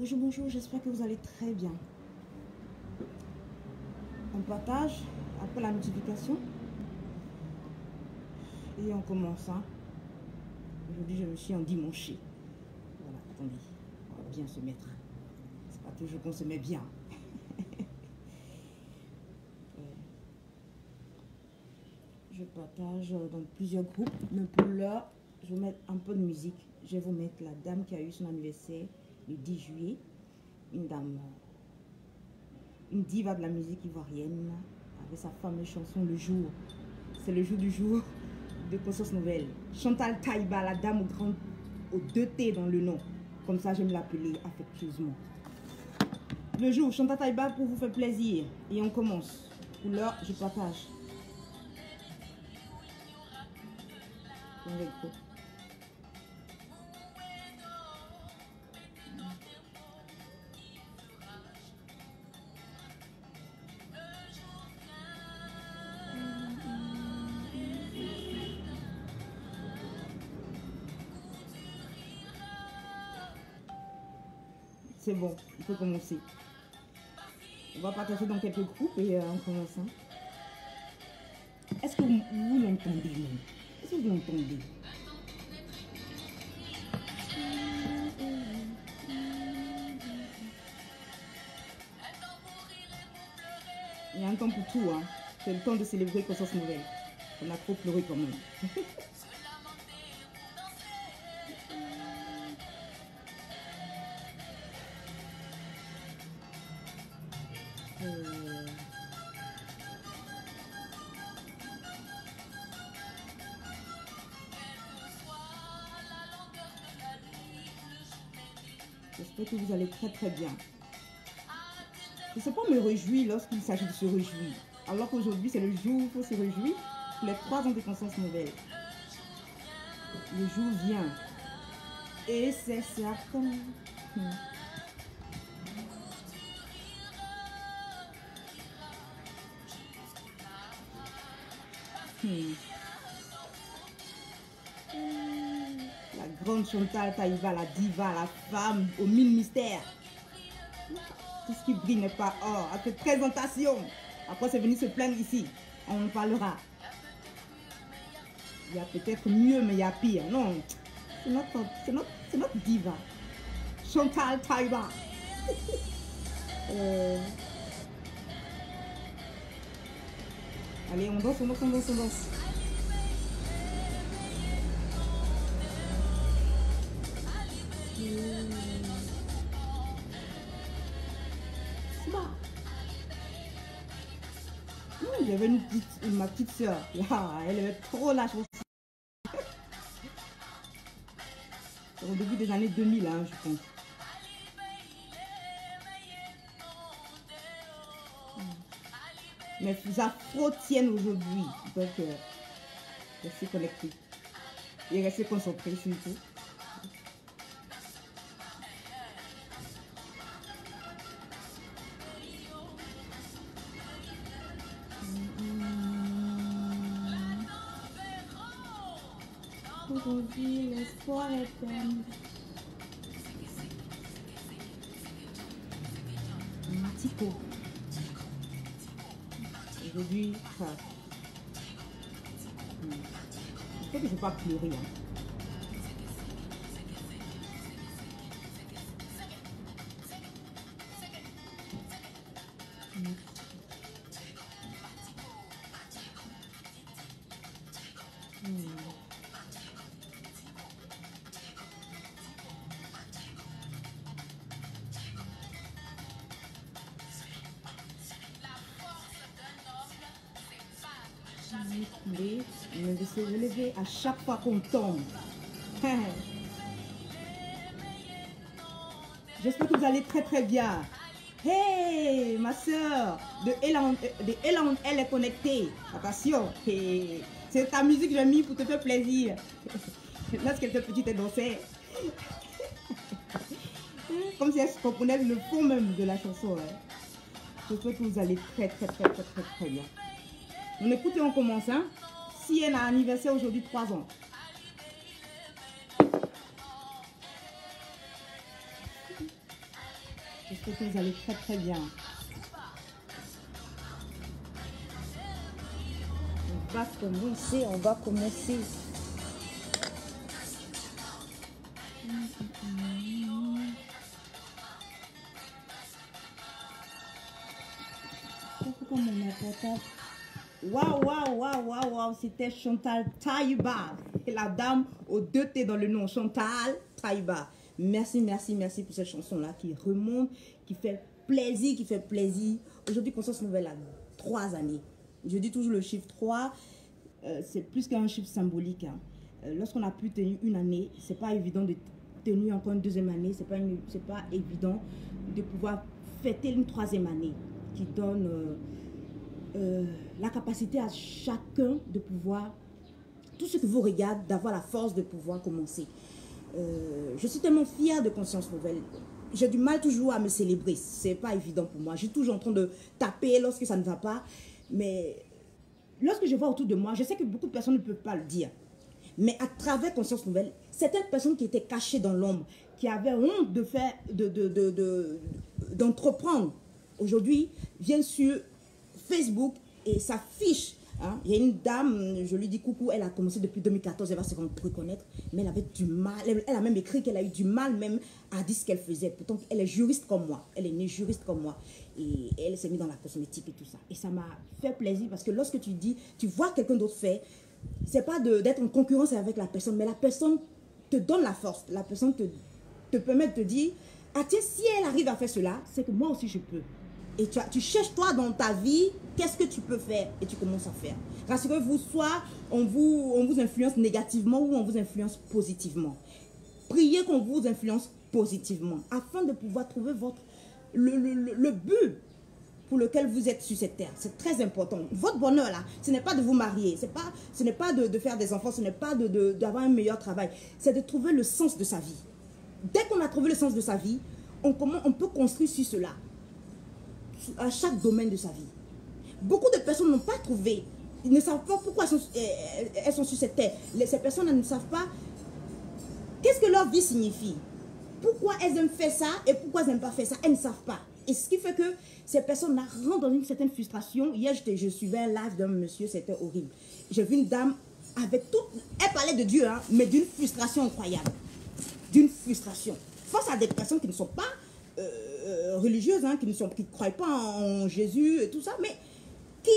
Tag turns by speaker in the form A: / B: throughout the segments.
A: Bonjour, bonjour, j'espère que vous allez très bien. On partage après la notification et on commence. Aujourd'hui, je me suis endimanchée. Voilà, attendez, on va bien se mettre. C'est pas toujours qu'on se met bien. Je partage dans plusieurs groupes, mais pour l'heure, je vais mettre un peu de musique. Je vais vous mettre la dame qui a eu son anniversaire le 10 juillet. Une dame, une diva de la musique ivoirienne, avec sa fameuse chanson Le Jour. C'est le jour du jour de Conscience Nouvelle. Chantal Taïba, la dame aux 2 T dans le nom. Comme ça, j'aime l'appeler affectueusement. Le jour, Chantal Taïba pour vous faire plaisir. Et on commence. Pour l'heure, je partage. C'est bon, il faut commencer. On va partager dans quelques groupes et on commence. Est-ce que vous l'entendez? Est-ce que vous l'entendez? Il y a un temps pour tout. C'est le temps de célébrer Conscience Nouvelle. On a trop pleuré quand même. J'espère que vous allez très très bien. Je ne sais pas me réjouir lorsqu'il s'agit de se réjouir. Alors qu'aujourd'hui c'est le jour où il faut se réjouir pour les 3 ans de Conscience Nouvelle. Le jour vient. Et c'est certain. La grande Chantal Taïba, la diva, la femme aux 1000 mystères. Tout ce qui brille n'est pas or. À cette présentation. Après, c'est venu se plaindre ici. On en parlera. Il y a peut-être mieux, mais il y a pire. Non, c'est notre diva. Chantal Taïba. Allez, on danse, on danse, on danse, on danse. J'avais ma petite soeur. Elle aimait trop la chanson. Au début des années 2000, je pense. Mais les afros tiennent aujourd'hui. Donc, restez connectés. Et restez concentrés surtout. Aujourd'hui, l'espoir est plein. Tico. Aujourd'hui, j'espère que je ne vais pas pleurer. On de se relever à chaque fois qu'on tombe. J'espère que vous allez très très bien. Hey, ma soeur de Elan, elle est connectée. Attention, hey, c'est ta musique que j'ai mis pour te faire plaisir. Lorsqu'elle était petite, elle dansait. Comme si elle comprenait le fond même de la chanson. J'espère que vous allez très très très très très très bien. On écoute et on commence. Si elle a un anniversaire aujourd'hui, 3 ans. J'espère que vous allez très très bien. On va commencer, on va commencer. Pourquoi mon portable? Waouh, c'était Chantal Taïba, la dame aux 2 T dans le nom, Chantal Taïba. Merci pour cette chanson-là qui remonte, qui fait plaisir. Aujourd'hui, Conscience Nouvelle a 3 années. Je dis toujours le chiffre 3, c'est plus qu'un chiffre symbolique. Hein. Lorsqu'on a pu tenir une année, c'est pas évident de tenir encore une 2e année, c'est pas évident de pouvoir fêter une 3e année qui donne la capacité à chacun de pouvoir, tout ce que vous regardez, d'avoir la force de pouvoir commencer. Je suis tellement fière de Conscience Nouvelle. J'ai du mal toujours à me célébrer. C'est pas évident pour moi. Je suis toujours en train de taper lorsque ça ne va pas. Mais lorsque je vois autour de moi, je sais que beaucoup de personnes ne peuvent pas le dire. Mais à travers Conscience Nouvelle, certaines personnes qui étaient cachées dans l'ombre, qui avaient honte de faire, d'entreprendre, aujourd'hui viennent sur Facebook et s'affichent. Hein. Il y a une dame, je lui dis coucou, elle a commencé depuis 2014, elle va se reconnaître, mais elle avait du mal, elle a même écrit qu'elle a eu du mal même à dire ce qu'elle faisait. Pourtant, elle est juriste comme moi, elle est née juriste comme moi, et elle s'est mise dans la cosmétique et tout ça. Et ça m'a fait plaisir parce que lorsque tu vois quelqu'un d'autre faire, c'est pas d'être en concurrence avec la personne, mais la personne te donne la force, la personne te permet de te dire, ah tiens, si elle arrive à faire cela, c'est que moi aussi je peux. Et tu cherches toi dans ta vie, qu'est-ce que tu peux faire et tu commences à faire. Rassurez-vous, soit on vous influence négativement ou on vous influence positivement. Priez qu'on vous influence positivement afin de pouvoir trouver le but pour lequel vous êtes sur cette terre. C'est très important. Votre bonheur là, ce n'est pas de vous marier, ce n'est pas de faire des enfants, ce n'est pas d'avoir un meilleur travail. C'est de trouver le sens de sa vie. Dès qu'on a trouvé le sens de sa vie, on peut construire sur cela. À chaque domaine de sa vie. Beaucoup de personnes n'ont pas trouvé, ils ne savent pas pourquoi elles sont sur cette terre. Ces personnes ne savent pas qu'est-ce que leur vie signifie. Pourquoi elles aiment faire ça et pourquoi elles n'aiment pas faire ça. Elles ne savent pas. Et ce qui fait que ces personnes-là rentrent dans une certaine frustration. Hier, je suivais un live d'un monsieur, c'était horrible. J'ai vu une dame avec tout, elle parlait de Dieu, hein, mais d'une frustration incroyable. D'une frustration. Face à des personnes qui ne sont pas religieuses, hein, qui ne croient pas en Jésus et tout ça, mais qui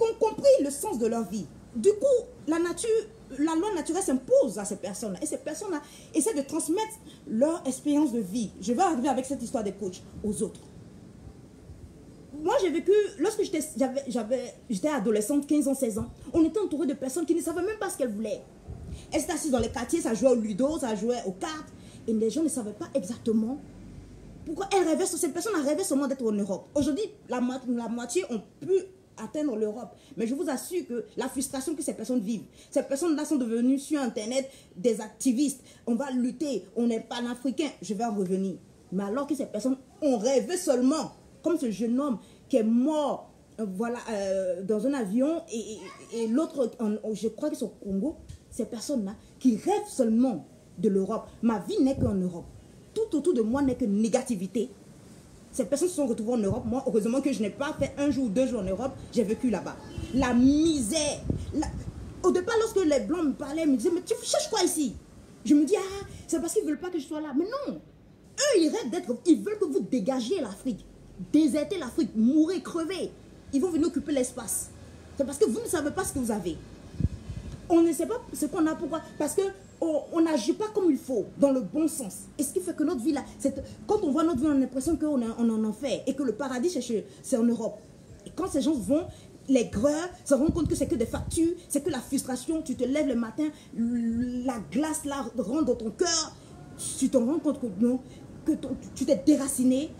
A: ont compris le sens de leur vie. Du coup, la loi naturelle s'impose à ces personnes-là. Et ces personnes-là essaient de transmettre leur expérience de vie. Je vais arriver avec cette histoire des coachs aux autres. Moi, j'ai vécu, lorsque j'étais adolescente, 15 ans, 16 ans, on était entouré de personnes qui ne savaient même pas ce qu'elles voulaient. Elles étaient assises dans les quartiers, ça jouait au ludo, ça jouait aux cartes, et les gens ne savaient pas exactement pourquoi elles rêvaient. Ces personnes rêvaient seulement d'être en Europe. Aujourd'hui, la moitié ont pu atteindre l'Europe. Mais je vous assure que la frustration que ces personnes vivent, ces personnes-là sont devenues sur Internet des activistes. On va lutter, on n'est pas panafricain, je vais en revenir. Mais alors que ces personnes ont rêvé seulement, comme ce jeune homme qui est mort voilà, dans un avion et l'autre, je crois que c'est au Congo, ces personnes-là qui rêvent seulement de l'Europe. Ma vie n'est qu'en Europe. Tout autour de moi n'est que négativité. Ces personnes se sont retrouvées en Europe. Moi, heureusement que je n'ai pas fait 1 jour ou 2 jours en Europe. J'ai vécu là-bas. La misère. Au départ, lorsque les Blancs me parlaient, ils me disaient, mais tu cherches quoi ici? Je me dis, ah, c'est parce qu'ils ne veulent pas que je sois là. Mais non. Eux, ils rêvent d'être... Ils veulent que vous dégagiez l'Afrique. Désertez l'Afrique. Mourrez, crevez. Ils vont venir occuper l'espace. C'est parce que vous ne savez pas ce que vous avez. On ne sait pas ce qu'on a. Pourquoi? Parce que on n'agit pas comme il faut, dans le bon sens. Et ce qui fait que notre vie là, quand on voit notre vie, on a l'impression qu'on en enfer et que le paradis, c'est en Europe. Et quand ces gens vont, les greurs, se rendent compte que c'est que des factures, c'est que la frustration, tu te lèves le matin, la glace là rentre dans ton cœur, tu te rends compte que non, que tu t'es déraciné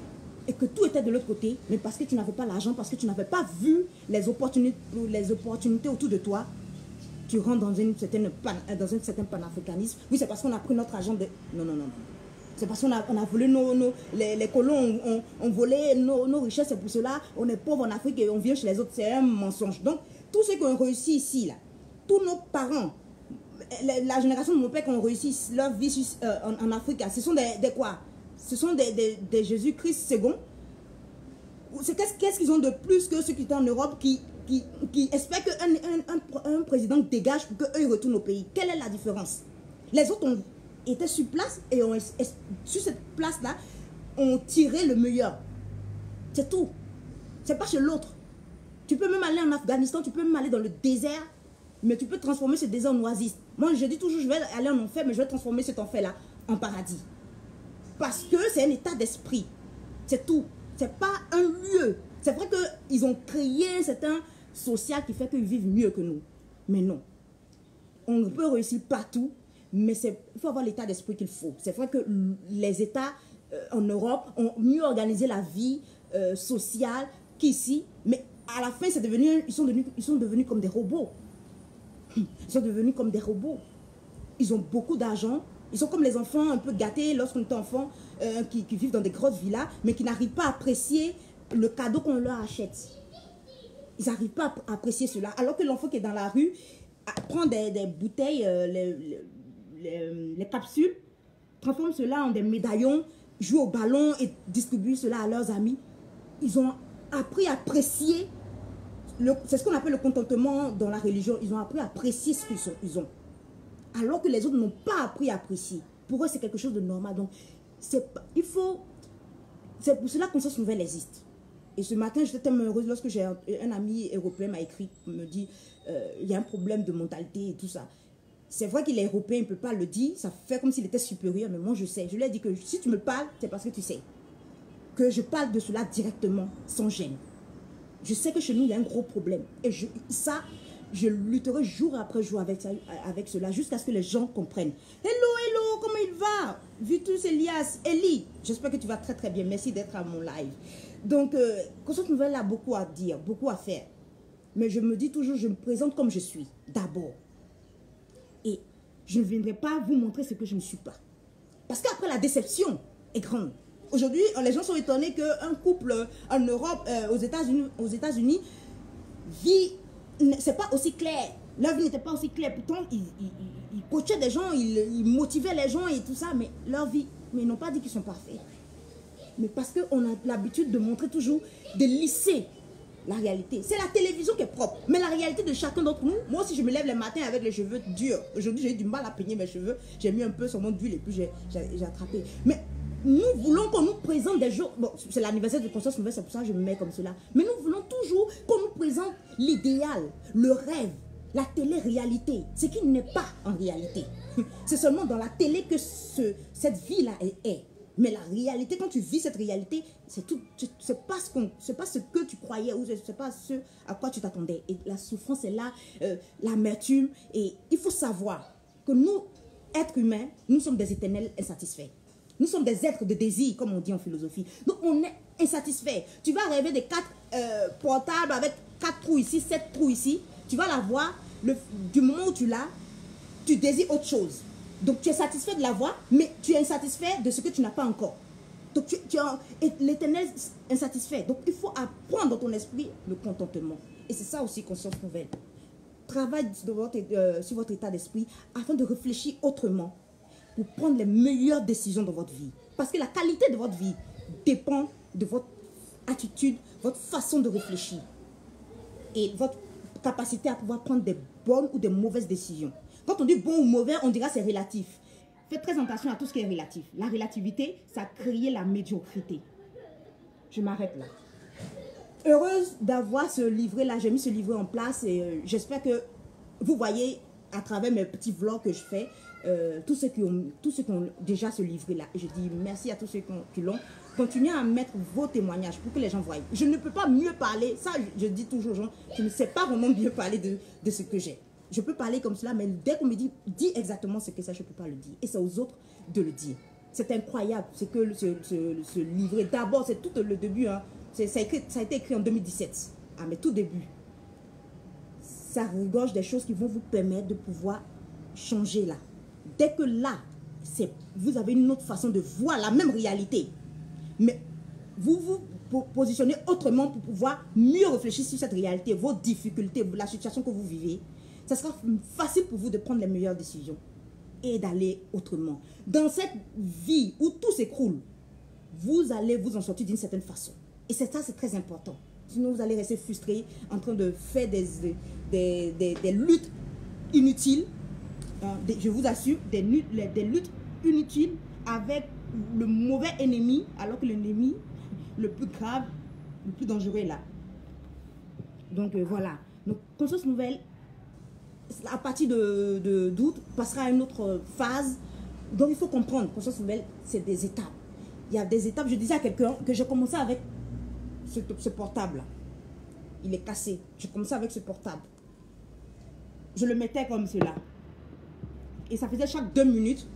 A: et que tout était de l'autre côté, mais parce que tu n'avais pas l'argent, parce que tu n'avais pas vu les opportunités autour de toi. Tu rentres dans un certain panafricanisme. Oui, c'est parce qu'on a pris notre argent de... Non. C'est parce qu'on a volé les colons ont volé nos richesses. C'est pour cela on est pauvre en Afrique et on vient chez les autres. C'est un mensonge. Donc, tous ceux qui ont réussi ici, là, tous nos parents, la génération de mon père qui ont réussi leur vie en Afrique, ce sont des quoi? ce sont des Jésus-Christ second. Qu'est-ce qu'ils ont de plus que ceux qui étaient en Europe qui espèrent qu'un président dégage pour qu'eux retournent au pays? Quelle est la différence? Les autres ont été sur place et sur cette place-là, ont tiré le meilleur. C'est tout. C'est pas chez l'autre. Tu peux même aller en Afghanistan, tu peux même aller dans le désert, mais tu peux transformer ce désert en oasis. Moi, je dis toujours, je vais aller en enfer, mais je vais transformer cet enfer-là en paradis. Parce que c'est un état d'esprit. C'est tout. C'est pas un lieu. C'est vrai qu'ils ont créé un certain social qui fait qu'ils vivent mieux que nous. Mais non. On peut réussir partout, mais il faut avoir l'état d'esprit qu'il faut. C'est vrai que les États en Europe ont mieux organisé la vie sociale qu'ici, mais à la fin, ils sont devenus comme des robots. Ils sont devenus comme des robots. Ils ont beaucoup d'argent. Ils sont comme les enfants un peu gâtés lorsqu'on est enfant, qui vivent dans des grosses villas, mais qui n'arrivent pas à apprécier le cadeau qu'on leur achète. Ils n'arrivent pas à apprécier cela. Alors que l'enfant qui est dans la rue prend des bouteilles, les capsules, transforme cela en des médaillons, joue au ballon et distribue cela à leurs amis. Ils ont appris à apprécier, c'est ce qu'on appelle le contentement dans la religion. Ils ont appris à apprécier ce qu'ils ont. Alors que les autres n'ont pas appris à apprécier. Pour eux, c'est quelque chose de normal. Donc, c'est pour cela que Conscience Nouvelle existe. Et ce matin, j'étais tellement heureuse lorsque j'ai un ami européen m'a écrit, me dit, il y a un problème de mentalité et tout ça. C'est vrai qu'il est européen, il ne peut pas le dire. Ça fait comme s'il était supérieur, mais moi, je sais. Je lui ai dit que si tu me parles, c'est parce que tu sais. Que je parle de cela directement, sans gêne. Je sais que chez nous, il y a un gros problème. Et je lutterai jour après jour avec cela, jusqu'à ce que les gens comprennent. Hello, comment il va? Vitus Elias, Eli, j'espère que tu vas très très bien. Merci d'être à mon live. Donc, Conscience Nouvelle a beaucoup à dire, beaucoup à faire. Mais je me dis toujours, je me présente comme je suis, d'abord. Et je ne viendrai pas vous montrer ce que je ne suis pas. Parce qu'après, la déception est grande. Aujourd'hui, les gens sont étonnés qu'un couple en Europe, aux États-Unis, vit, c'est pas aussi clair. Leur vie n'était pas aussi claire. Pourtant, ils coachaient des gens, ils motivaient les gens et tout ça, mais leur vie, mais ils n'ont pas dit qu'ils sont parfaits. Mais parce qu'on a l'habitude de montrer toujours, de lisser la réalité. C'est la télévision qui est propre. Mais la réalité de chacun d'entre nous, moi aussi je me lève le matin avec les cheveux durs. Aujourd'hui j'ai eu du mal à peigner mes cheveux. J'ai mis un peu sur mon d'huile et puis j'ai attrapé. Mais nous voulons qu'on nous présente des jours. Bon, c'est l'anniversaire de Conscience Nouvelle, c'est pour ça que je me mets comme cela. Mais nous voulons toujours qu'on nous présente l'idéal, le rêve, la télé-réalité. Ce qui n'est pas en réalité. C'est seulement dans la télé que cette vie-là est. Mais la réalité, quand tu vis cette réalité, c'est pas ce que tu croyais ou c'est pas ce à quoi tu t'attendais. Et la souffrance est là, l'amertume. Et il faut savoir que nous, êtres humains, nous sommes des éternels insatisfaits. Nous sommes des êtres de désir, comme on dit en philosophie. Donc on est insatisfait. Tu vas rêver des 4 portables avec 4 trous ici, 7 trous ici. Tu vas l'avoir, du moment où tu l'as, tu désires autre chose. Donc tu es satisfait de l'avoir, mais tu es insatisfait de ce que tu n'as pas encore. Donc tu es l'éternel insatisfait. Donc il faut apprendre dans ton esprit le contentement. Et c'est ça aussi Conscience Nouvelle. Travaille sur votre état d'esprit afin de réfléchir autrement pour prendre les meilleures décisions dans votre vie. Parce que la qualité de votre vie dépend de votre attitude, votre façon de réfléchir et votre capacité à pouvoir prendre des bonnes ou des mauvaises décisions. Quand on dit bon ou mauvais, on dira c'est relatif. Faites très attention à tout ce qui est relatif. La relativité, ça a créé la médiocrité. Je m'arrête là. Heureuse d'avoir ce livret-là. J'ai mis ce livret en place et j'espère que vous voyez à travers mes petits vlogs que je fais, tous ceux qui ont déjà ce livret-là. Et je dis merci à tous ceux qui l'ont. Continuez à mettre vos témoignages pour que les gens voient. Je ne peux pas mieux parler. Ça, je dis toujours aux gens, je ne sais pas vraiment mieux parler de ce que j'ai. Je peux parler comme cela, mais dès qu'on me dit, dis exactement ce que ça, je ne peux pas le dire. Et c'est aux autres de le dire. C'est incroyable. C'est que ce livret, d'abord, c'est tout le début. Hein. Ça a été écrit en 2017. Ah, mais tout début. Ça regorge des choses qui vont vous permettre de pouvoir changer là. Dès que là, vous avez une autre façon de voir la même réalité. Mais vous vous positionnez autrement pour pouvoir mieux réfléchir sur cette réalité, vos difficultés, la situation que vous vivez. Ça sera facile pour vous de prendre les meilleures décisions et d'aller autrement. Dans cette vie où tout s'écroule, vous allez vous en sortir d'une certaine façon. Et c'est ça, c'est très important. Sinon, vous allez rester frustré en train de faire des luttes inutiles. Je vous assure, des luttes inutiles avec le mauvais ennemi, alors que l'ennemi le plus grave, le plus dangereux est là. Donc voilà. Donc conscience nouvelle, à partir d'août, passera à une autre phase. Donc il faut comprendre, conscience nouvelle, c'est des étapes. Il y a des étapes. Je disais à quelqu'un que j'ai commencé avec ce portable-là. Il est cassé. J'ai commencé avec ce portable. Je le mettais comme cela. Et ça faisait chaque 2 minutes,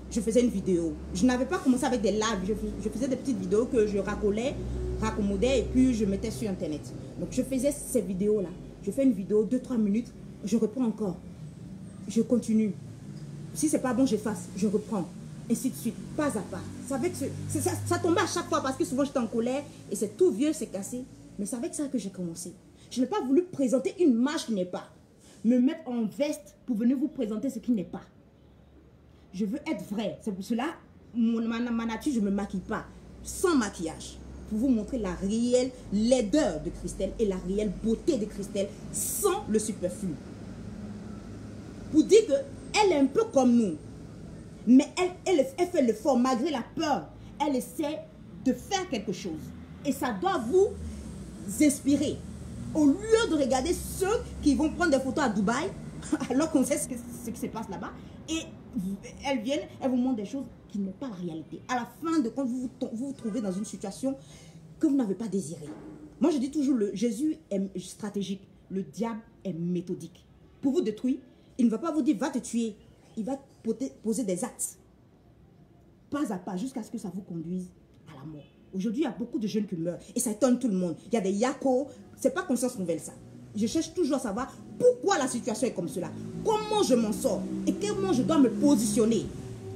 A: je faisais une vidéo. Je n'avais pas commencé avec des lives. Je faisais des petites vidéos que je raccommodais et puis je mettais sur Internet. Donc je faisais ces vidéos-là. Je fais une vidéo 2-3 minutes. Je reprends encore. Je continue. Si c'est pas bon, j'efface. Je reprends. Ainsi de suite. Pas à pas. Ça tombait à chaque fois parce que souvent j'étais en colère et c'est tout vieux, c'est cassé. Mais c'est avec ça que j'ai commencé. Je n'ai pas voulu présenter une image qui n'est pas. Me mettre en veste pour venir vous présenter ce qui n'est pas. Je veux être vrai. C'est pour cela, ma nature, je ne me maquille pas. Sans maquillage. Pour vous montrer la réelle laideur de Christelle et la réelle beauté de Christelle sans le superflu. Pour dire qu'elle est un peu comme nous. Mais elle fait l'effort malgré la peur. Elle essaie de faire quelque chose. Et ça doit vous inspirer. Au lieu de regarder ceux qui vont prendre des photos à Dubaï, alors qu'on sait ce qui se passe là-bas, et elles viennent, elles vous montrent des choses qui n'est pas la réalité. À la fin de compte, vous vous trouvez dans une situation que vous n'avez pas désirée. Moi, je dis toujours, Jésus est stratégique, le diable est méthodique. Pour vous détruire, il ne va pas vous dire, va te tuer. Il va poser des actes, pas à pas, jusqu'à ce que ça vous conduise à la mort. Aujourd'hui, il y a beaucoup de jeunes qui meurent et ça étonne tout le monde. Il y a des yakos, c'est pas conscience nouvelle ça. Je cherche toujours à savoir pourquoi la situation est comme cela. Comment je m'en sors et comment je dois me positionner.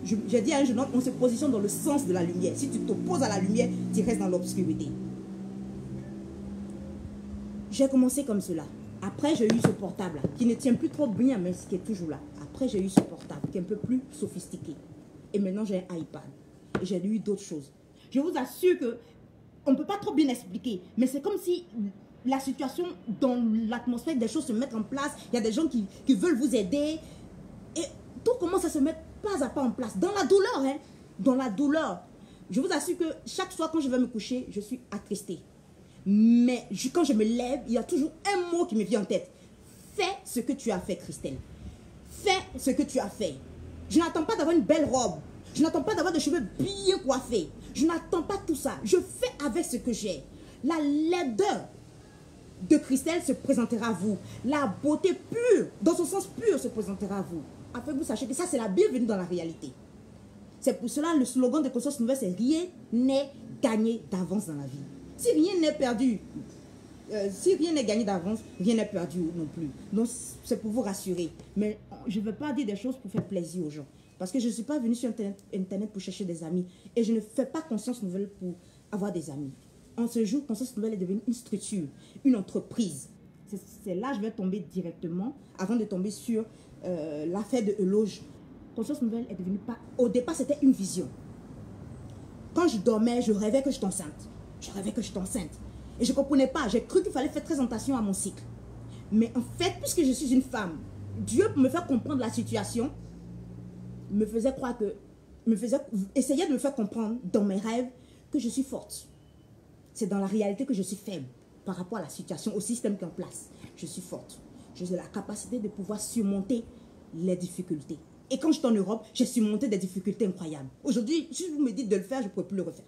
A: J'ai dit à un jeune homme, on se positionne dans le sens de la lumière. Si tu t'opposes à la lumière, tu restes dans l'obscurité. J'ai commencé comme cela. Après, j'ai eu ce portable qui ne tient plus trop bien, mais qui est toujours là. Après, j'ai eu ce portable qui est un peu plus sophistiqué. Et maintenant, j'ai un iPad. Et j'ai eu d'autres choses. Je vous assure que on ne peut pas trop bien expliquer, mais c'est comme si la situation, dans l'atmosphère, des choses se mettent en place. Il y a des gens qui veulent vous aider. Et tout commence à se mettre pas à pas en place. Dans la douleur, hein. Dans la douleur. Je vous assure que chaque soir, quand je vais me coucher, je suis attristée. Mais quand je me lève, il y a toujours un mot qui me vient en tête. Fais ce que tu as fait, Christelle. Fais ce que tu as fait. Je n'attends pas d'avoir une belle robe. Je n'attends pas d'avoir des cheveux bien coiffés. Je n'attends pas tout ça. Je fais avec ce que j'ai. La laideur de Christelle se présentera à vous. La beauté pure, dans son sens pur, se présentera à vous. Afin que vous sachiez que ça, c'est la bienvenue dans la réalité. C'est pour cela le slogan de Conscience Nouvelle, c'est rien n'est gagné d'avance dans la vie. Si rien n'est perdu, si rien n'est gagné d'avance, rien n'est perdu non plus. Donc, c'est pour vous rassurer. Mais je ne veux pas dire des choses pour faire plaisir aux gens. Parce que je ne suis pas venue sur Internet pour chercher des amis. Et je ne fais pas Conscience Nouvelle pour avoir des amis. En ce jour, Conscience Nouvelle est devenue une structure, une entreprise. C'est là que je vais tomber directement, avant de tomber sur l'affaire de Eloge. Conscience Nouvelle est devenue pas... Au départ, c'était une vision. Quand je dormais, je rêvais que j'étais enceinte. Je rêvais que j'étais enceinte. Et je ne comprenais pas. J'ai cru qu'il fallait faire très attention à mon cycle. Mais en fait, puisque je suis une femme, Dieu, pour me faire comprendre la situation, me faisait croire que... essayait de me faire comprendre dans mes rêves que je suis forte. C'est dans la réalité que je suis faible par rapport à la situation, au système qui est en place. Je suis forte. J'ai la capacité de pouvoir surmonter les difficultés. Et quand j'étais en Europe, j'ai surmonté des difficultés incroyables. Aujourd'hui, si vous me dites de le faire, je ne pourrais plus le refaire.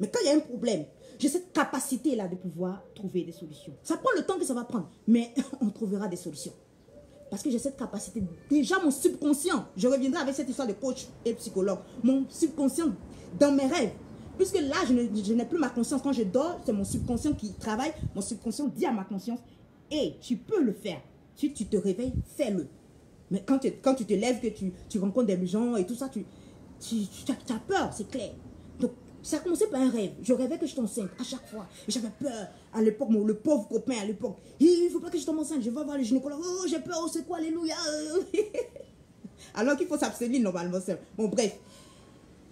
A: Mais quand il y a un problème, j'ai cette capacité-là de pouvoir trouver des solutions. Ça prend le temps que ça va prendre, mais on trouvera des solutions. Parce que j'ai cette capacité. Déjà, mon subconscient, je reviendrai avec cette histoire de coach et psychologue. Mon subconscient, dans mes rêves, puisque là, je n'ai plus ma conscience. Quand je dors, c'est mon subconscient qui travaille. Mon subconscient dit à ma conscience, hey, tu peux le faire. Si tu te réveilles, fais-le. Mais quand tu te lèves, que tu rencontres des gens et tout ça, tu as peur, c'est clair. Donc, ça a commencé par un rêve. Je rêvais que je tombe enceinte à chaque fois. J'avais peur. À l'époque, le pauvre copain à l'époque, il ne faut pas que je tombe enceinte. Je vais voir le gynécologue. Oh, j'ai peur, oh, c'est quoi, alléluia. Alors qu'il faut s'abstenir normalement. Bon, bref.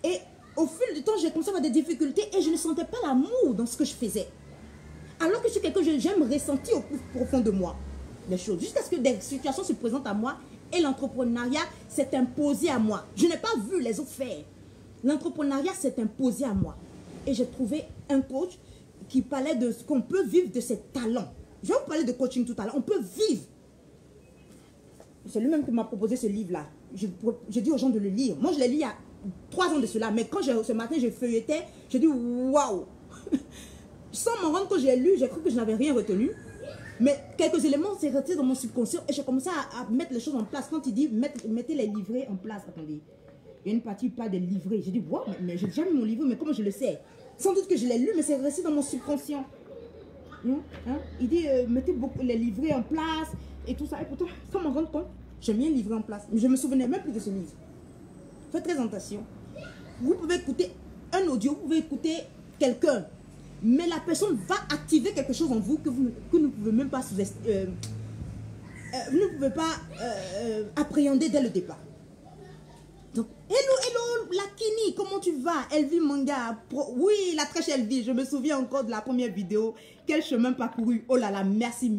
A: Et au fil du temps, j'ai commencé à avoir des difficultés et je ne sentais pas l'amour dans ce que je faisais. Alors que je suis quelqu'un, j'aime ressentir au plus profond de moi les choses. Jusqu'à ce que des situations se présentent à moi et l'entrepreneuriat s'est imposé à moi. Je n'ai pas vu les autres faire. L'entrepreneuriat s'est imposé à moi. Et j'ai trouvé un coach qui parlait de ce qu'on peut vivre de ses talents. Je vais vous parler de coaching tout à l'heure. On peut vivre. C'est lui-même qui m'a proposé ce livre-là. J'ai dit aux gens de le lire. Moi, je l'ai lu il y a 3 ans de cela. Mais quand ce matin, j'ai feuilleté, j'ai dit waouh. Sans m'en rendre compte, j'ai lu, j'ai cru que je n'avais rien retenu. Mais quelques éléments s'est resté dans mon subconscient et j'ai commencé à mettre les choses en place. Quand il dit mettez les livrets en place, attendez. Il y a une partie pas des livrets. J'ai dit waouh, mais j'ai déjà mis mon livret, mais comment je le sais? Sans doute que je l'ai lu, mais c'est resté dans mon subconscient. Il dit mettez beaucoup les livrets en place et tout ça. Et pourtant, sans m'en rendre compte, j'ai mis un livret en place. Mais je ne me souvenais même plus de ce livre. Faites très attention. Vous pouvez écouter un audio, vous pouvez écouter quelqu'un. Mais la personne va activer quelque chose en vous que vous ne pouvez même pas vous ne pouvez pas appréhender dès le départ. Donc, hello, la Kini, comment tu vas? Elvie Manga. Oui, la très chère Elvie, je me souviens encore de la première vidéo. Quel chemin parcouru. Oh là là, merci.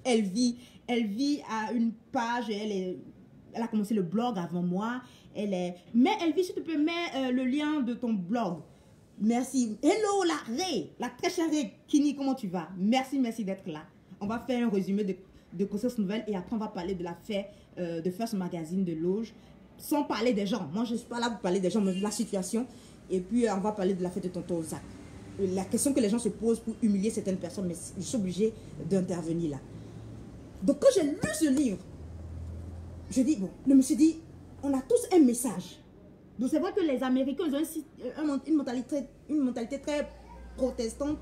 A: Elvie a une page, elle a commencé le blog avant moi. Mais Elvie, si tu peux mettre le lien de ton blog. Merci. Hello, la très chère Kini, comment tu vas? Merci d'être là. On va faire un résumé de Conscience Nouvelle et après on va parler de la fête de First Magazine de Loge, sans parler des gens. Moi, je ne suis pas là pour parler des gens, mais de la situation. Et puis, on va parler de la fête de Tonton Zach. La question que les gens se posent pour humilier certaines personnes, mais je suis obligée d'intervenir là. Donc, quand j'ai lu ce livre, je me suis dit, on a tous un message. Donc c'est vrai que les Américains ils ont une mentalité très protestante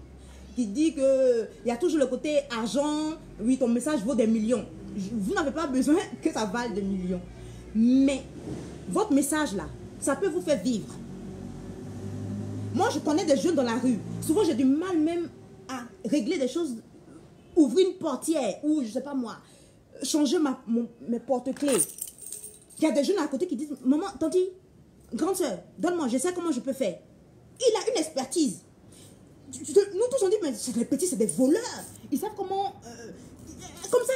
A: qui dit qu'il y a toujours le côté argent, oui ton message vaut des millions. Vous n'avez pas besoin que ça vaille des millions. Mais votre message là, ça peut vous faire vivre. Moi je connais des jeunes dans la rue, souvent j'ai du mal même à régler des choses, ouvrir une portière ou je sais pas moi, changer mes porte-clés. Il y a des jeunes à côté qui disent, maman, tanti, grande soeur, donne-moi, je sais comment je peux faire. Il a une expertise. Nous tous on dit, mais les petits, c'est des voleurs. Ils savent comment... comme ça,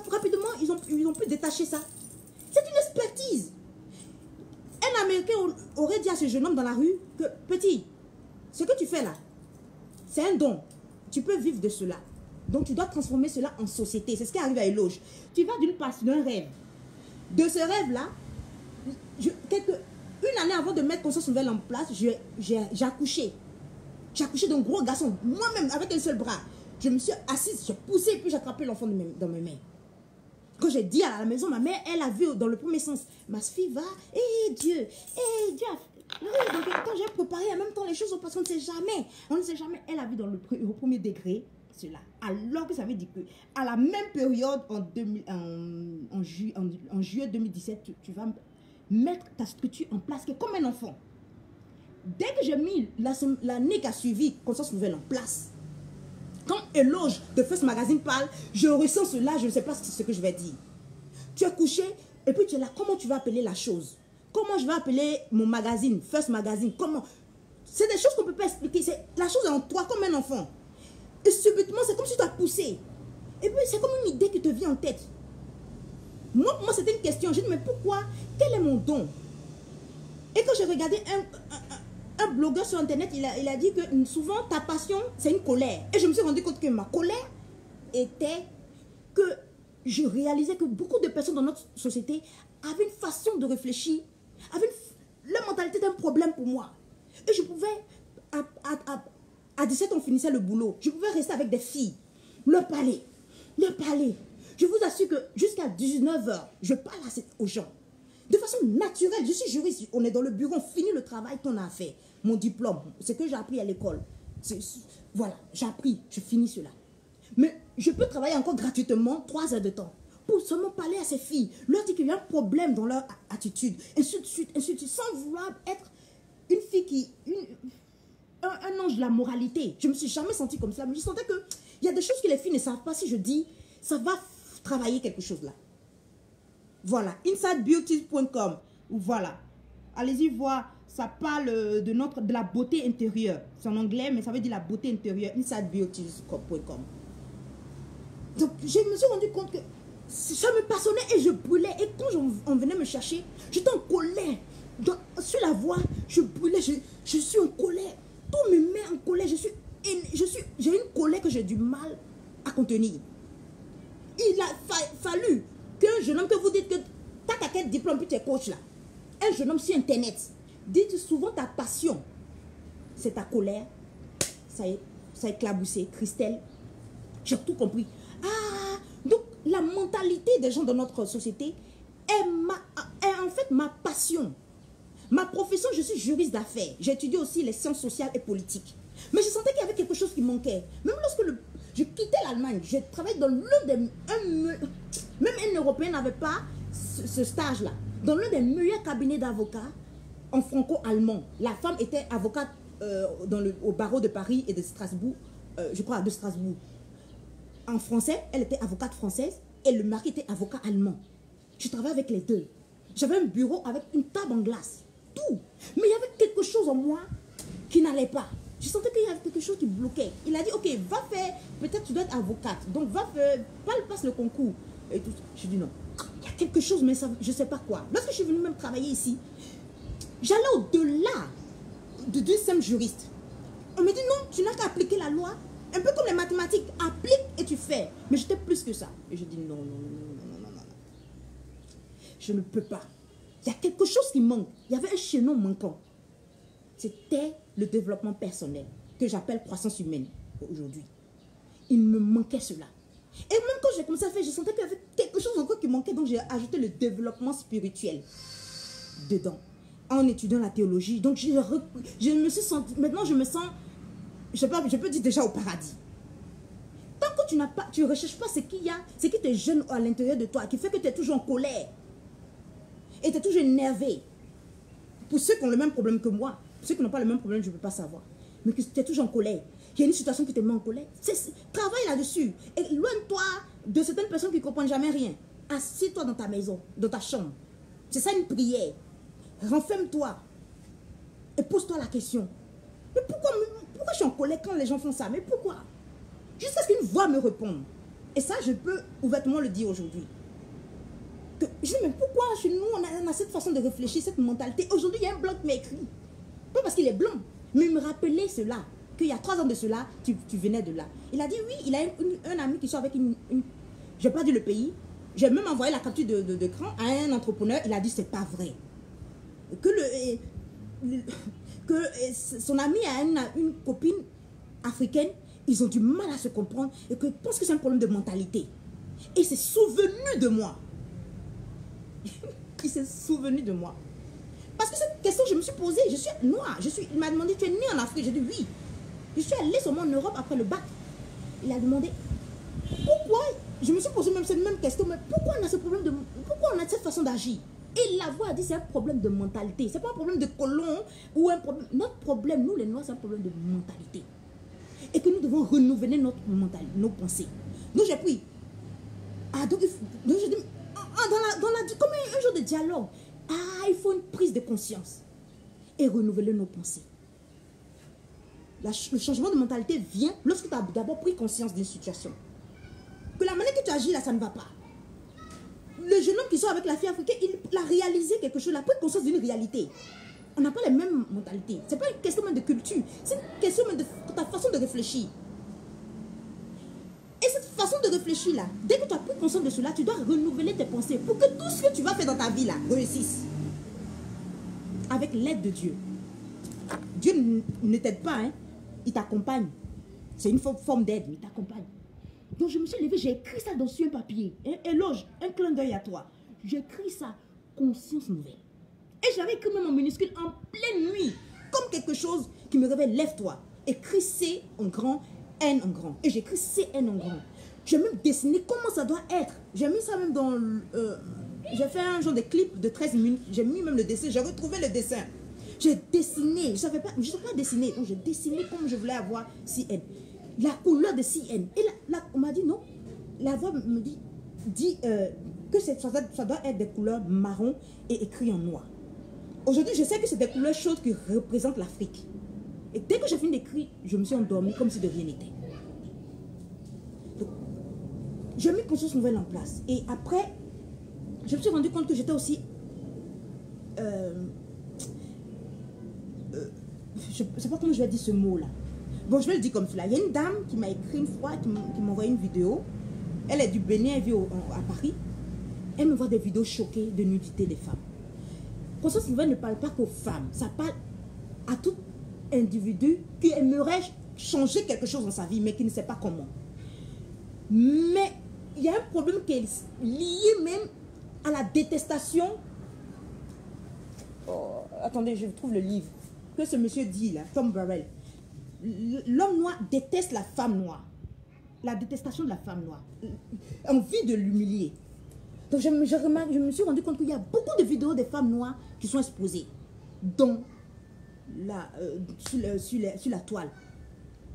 A: rapidement, ils ont pu détacher ça. C'est une expertise. Un Américain aurait dit à ce jeune homme dans la rue que, petit, ce que tu fais là, c'est un don. Tu peux vivre de cela. Donc, tu dois transformer cela en société. C'est ce qui arrive à Eloge. Tu vas d'une passion, d'un rêve. De ce rêve-là, une année avant de mettre Conscience Nouvelle en place, j'ai accouché. J'ai accouché d'un gros garçon, moi-même, avec un seul bras. Je me suis assise, j'ai poussé et puis j'ai attrapé l'enfant dans mes mains. Quand j'ai dit à la maison, ma mère, elle a vu dans le premier sens, ma fille va, Dieu. Oui, donc quand j'ai préparé en même temps les choses, parce qu'on ne sait jamais, elle a vu dans le premier degré cela. Alors que ça veut dire que à la même période, en juillet 2017, tu vas mettre ta structure en place, qui est comme un enfant. Dès que j'ai mis l'année qui a suivi Conscience Nouvelle en place, quand Éloge de First Magazine parle, je ressens cela, je ne sais pas ce que je vais dire. Tu es couché et puis tu es là, comment tu vas appeler la chose? Comment je vais appeler mon magazine, First Magazine? Comment? C'est des choses qu'on ne peut pas expliquer. La chose est en toi comme un enfant. Et subitement, c'est comme si tu as poussé. Et puis c'est comme une idée qui te vient en tête. Moi c'était une question. J'ai dit, mais pourquoi? Quel est mon don? Et quand j'ai regardé un blogueur sur Internet, il a dit que souvent, ta passion, c'est une colère. Et je me suis rendu compte que ma colère était que je réalisais que beaucoup de personnes dans notre société avaient une façon de réfléchir, leur mentalité était un problème pour moi. Et je pouvais, à 17 ans, on finissait le boulot. Je pouvais rester avec des filles, leur parler. Je vous assure que jusqu'à 19 h, je parle aux gens. De façon naturelle, je suis juriste, on est dans le bureau, on finit le travail qu'on a à faire. Mon diplôme, c'est que j'ai appris à l'école. Voilà, j'ai appris, je finis cela. Mais je peux travailler encore gratuitement 3 heures de temps pour seulement parler à ces filles, leur dire qu'il y a un problème dans leur attitude, ainsi de suite, sans vouloir être une fille un ange de la moralité. Je ne me suis jamais sentie comme ça, mais je sentais qu'il y a des choses que les filles ne savent pas. Si je dis, ça va travailler quelque chose là. Voilà, insidebeauties.com. Voilà. Allez-y voir. Ça parle de la beauté intérieure. C'est en anglais, mais ça veut dire la beauté intérieure. InsideBeauty.com. Donc, je me suis rendu compte que ça me passionnait et je brûlais. Et quand on venait me chercher, j'étais en colère. Sur la voie, je brûlais, je suis en colère. Tout me met en colère. J'ai une colère que j'ai du mal à contenir. Il a fallu qu'un jeune homme que vous dites que t'as quel diplôme puis tu es coach là. Un jeune homme sur internet. Dites souvent ta passion. C'est ta colère. Ça a éclaboussé. Christelle, j'ai tout compris. Ah, donc la mentalité des gens de notre société est en fait ma passion. Ma profession, je suis juriste d'affaires. J'ai étudié aussi les sciences sociales et politiques. Mais je sentais qu'il y avait quelque chose qui manquait. Même lorsque je quittais l'Allemagne, je travaillais dans l'un des... Même un Européen n'avait pas ce stage-là. Dans l'un des meilleurs cabinets d'avocats en franco-allemand. La femme était avocate au barreau de Paris et de Strasbourg. Je crois de Strasbourg. En français, elle était avocate française et le mari était avocat allemand. Je travaillais avec les deux. J'avais un bureau avec une table en glace. Tout. Mais il y avait quelque chose en moi qui n'allait pas. Je sentais qu'il y avait quelque chose qui bloquait. Il a dit, ok, va faire, peut-être tu dois être avocate. Donc va faire, passe le concours. Et tout. Je dis non. Il y a quelque chose, mais ça, je ne sais pas quoi. Lorsque je suis venue même travailler ici, j'allais au-delà du simple juriste. On me dit non, tu n'as qu'à appliquer la loi. Un peu comme les mathématiques, applique et tu fais. Mais j'étais plus que ça. Et je dis non, non, non, non, non, non, non. Je ne peux pas. Il y a quelque chose qui manque. Il y avait un chaînon manquant. C'était le développement personnel, que j'appelle croissance humaine aujourd'hui. Il me manquait cela. Et même quand j'ai commencé à faire, je sentais qu'il y avait quelque chose encore qui manquait. Donc j'ai ajouté le développement spirituel dedans. En étudiant la théologie. Donc je me suis sentie, maintenant je me sens, je peux dire déjà au paradis. Tant que tu ne recherches pas ce qu'il y a, ce qui te gêne à l'intérieur de toi, qui fait que tu es toujours en colère. Et tu es toujours énervé. Pour ceux qui ont le même problème que moi, ceux qui n'ont pas le même problème, je ne peux pas savoir. Mais que tu es toujours en colère. Il y a une situation qui te met en colère. Travaille là-dessus. Et loin-toi de certaines personnes qui ne comprennent jamais rien. Assieds-toi dans ta maison, dans ta chambre. C'est ça une prière. Renferme-toi. Et pose-toi la question. Mais pourquoi je suis en colère quand les gens font ça? Mais pourquoi? Jusqu'à ce qu'une voix me réponde. Et ça, je peux ouvertement le dire aujourd'hui. Je dis, mais pourquoi chez nous, on a cette façon de réfléchir, cette mentalité? Aujourd'hui, il y a un blanc qui m'a écrit. Pas parce qu'il est blanc, mais il me rappelait cela. Qu'il y a 3 ans de cela, tu venais de là. Il a dit, oui, il a un ami qui sort avec une je ne vais pas dire le pays. J'ai même envoyé la capture d'écran à un entrepreneur. Il a dit, c'est pas vrai. Que son ami a une copine africaine, ils ont du mal à se comprendre et que pense que c'est un problème de mentalité. Et il s'est souvenu de moi. Il s'est souvenu de moi. Parce que cette question, je me suis posée. Je suis noire. Il m'a demandé, tu es né en Afrique? J'ai dit oui. Je suis allée seulement en Europe après le bac. Il a demandé, pourquoi? Je me suis posé même cette même question, mais pourquoi on a ce problème de... Pourquoi on a cette façon d'agir? Et la voix a dit, c'est un problème de mentalité. C'est pas un problème de colon ou un problème... Notre problème, nous les Noirs, c'est un problème de mentalité. Et que nous devons renouveler notre mentalité, nos pensées. Donc j'ai pris... donc j'ai dit... comme un jour de dialogue, il faut une prise de conscience et renouveler nos pensées. Le changement de mentalité vient lorsque tu as d'abord pris conscience d'une situation. Que la manière que tu agis là, ça ne va pas. Le jeune homme qui sort avec la fille africaine, il a réalisé quelque chose, il a pris conscience d'une réalité. On n'a pas les mêmes mentalités. Ce n'est pas une question même de culture, c'est une question même de ta façon de réfléchir. Et cette façon de réfléchir là, dès que tu as pris conscience de cela, tu dois renouveler tes pensées pour que tout ce que tu vas faire dans ta vie là réussisse. Avec l'aide de Dieu. Dieu ne t'aide pas, hein. Il t'accompagne. C'est une forme d'aide, mais il t'accompagne. Donc je me suis levée, j'ai écrit ça sur un papier. Un éloge, un clin d'œil à toi. J'ai écrit ça, conscience nouvelle. Et j'avais écrit même en minuscule en pleine nuit. Comme quelque chose qui me réveille, lève-toi. Écris C en grand, N en grand. Et j'écris CN en grand. J'ai même dessiné comment ça doit être. J'ai mis ça même dans... j'ai fait un genre de clip de 13 minutes. J'ai mis même le dessin. J'ai retrouvé le dessin. J'ai dessiné. Je ne savais pas dessiner. Donc j'ai dessiné comme je voulais avoir CN. La couleur de CN. Et là, on m'a dit non. La voix me dit que ça doit être des couleurs marron et écrit en noir. Aujourd'hui, je sais que c'est des couleurs chaudes qui représentent l'Afrique. Et dès que j'ai fini d'écrire, je me suis endormie comme si de rien n'était. Donc, j'ai mis Conscience Nouvelle en place. Et après, je me suis rendu compte que j'étais aussi... je ne sais pas comment je vais dire ce mot-là. Bon, je vais le dire comme cela. Il y a une dame qui m'a écrit une fois, qui m'a envoyé une vidéo. Elle est du Bénin, elle vit à Paris. Elle me voit des vidéos choquées de nudité des femmes. Conscience Nouvelle ne parle pas qu'aux femmes. Ça parle à tout individu qui aimerait changer quelque chose dans sa vie, mais qui ne sait pas comment. Mais il y a un problème qui est lié même à la détestation. Oh, attendez, je trouve le livre que ce monsieur dit là, Tom Burrell. L'homme noir déteste la femme noire. La détestation de la femme noire. Envie de l'humilier. Donc je me suis rendu compte qu'il y a beaucoup de vidéos des femmes noires qui sont exposées sur la toile.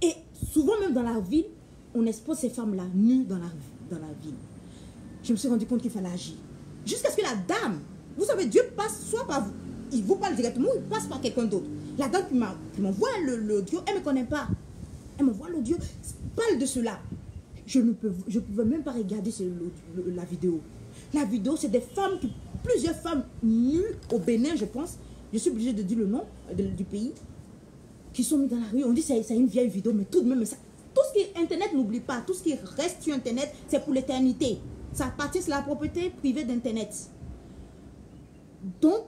A: Et souvent même dans la ville, on expose ces femmes-là nues dans la ville. Je me suis rendu compte qu'il fallait agir. Jusqu'à ce que la dame, vous savez, Dieu passe soit par vous, il vous parle directement ou il passe par quelqu'un d'autre. La dame qui m'envoie l'audio, elle ne me connaît pas. Elle m'envoie l'audio, parle de cela. Je ne pouvais même pas regarder la vidéo. La vidéo, c'est des femmes, plusieurs femmes nues au Bénin, je pense. Je suis obligée de dire le nom du pays. Qui sont mis dans la rue. On dit que c'est une vieille vidéo, mais tout de même, tout ce qui est Internet, n'oublie pas. Tout ce qui reste sur Internet, c'est pour l'éternité. Ça appartient, c'est la propriété privée d'Internet. Donc,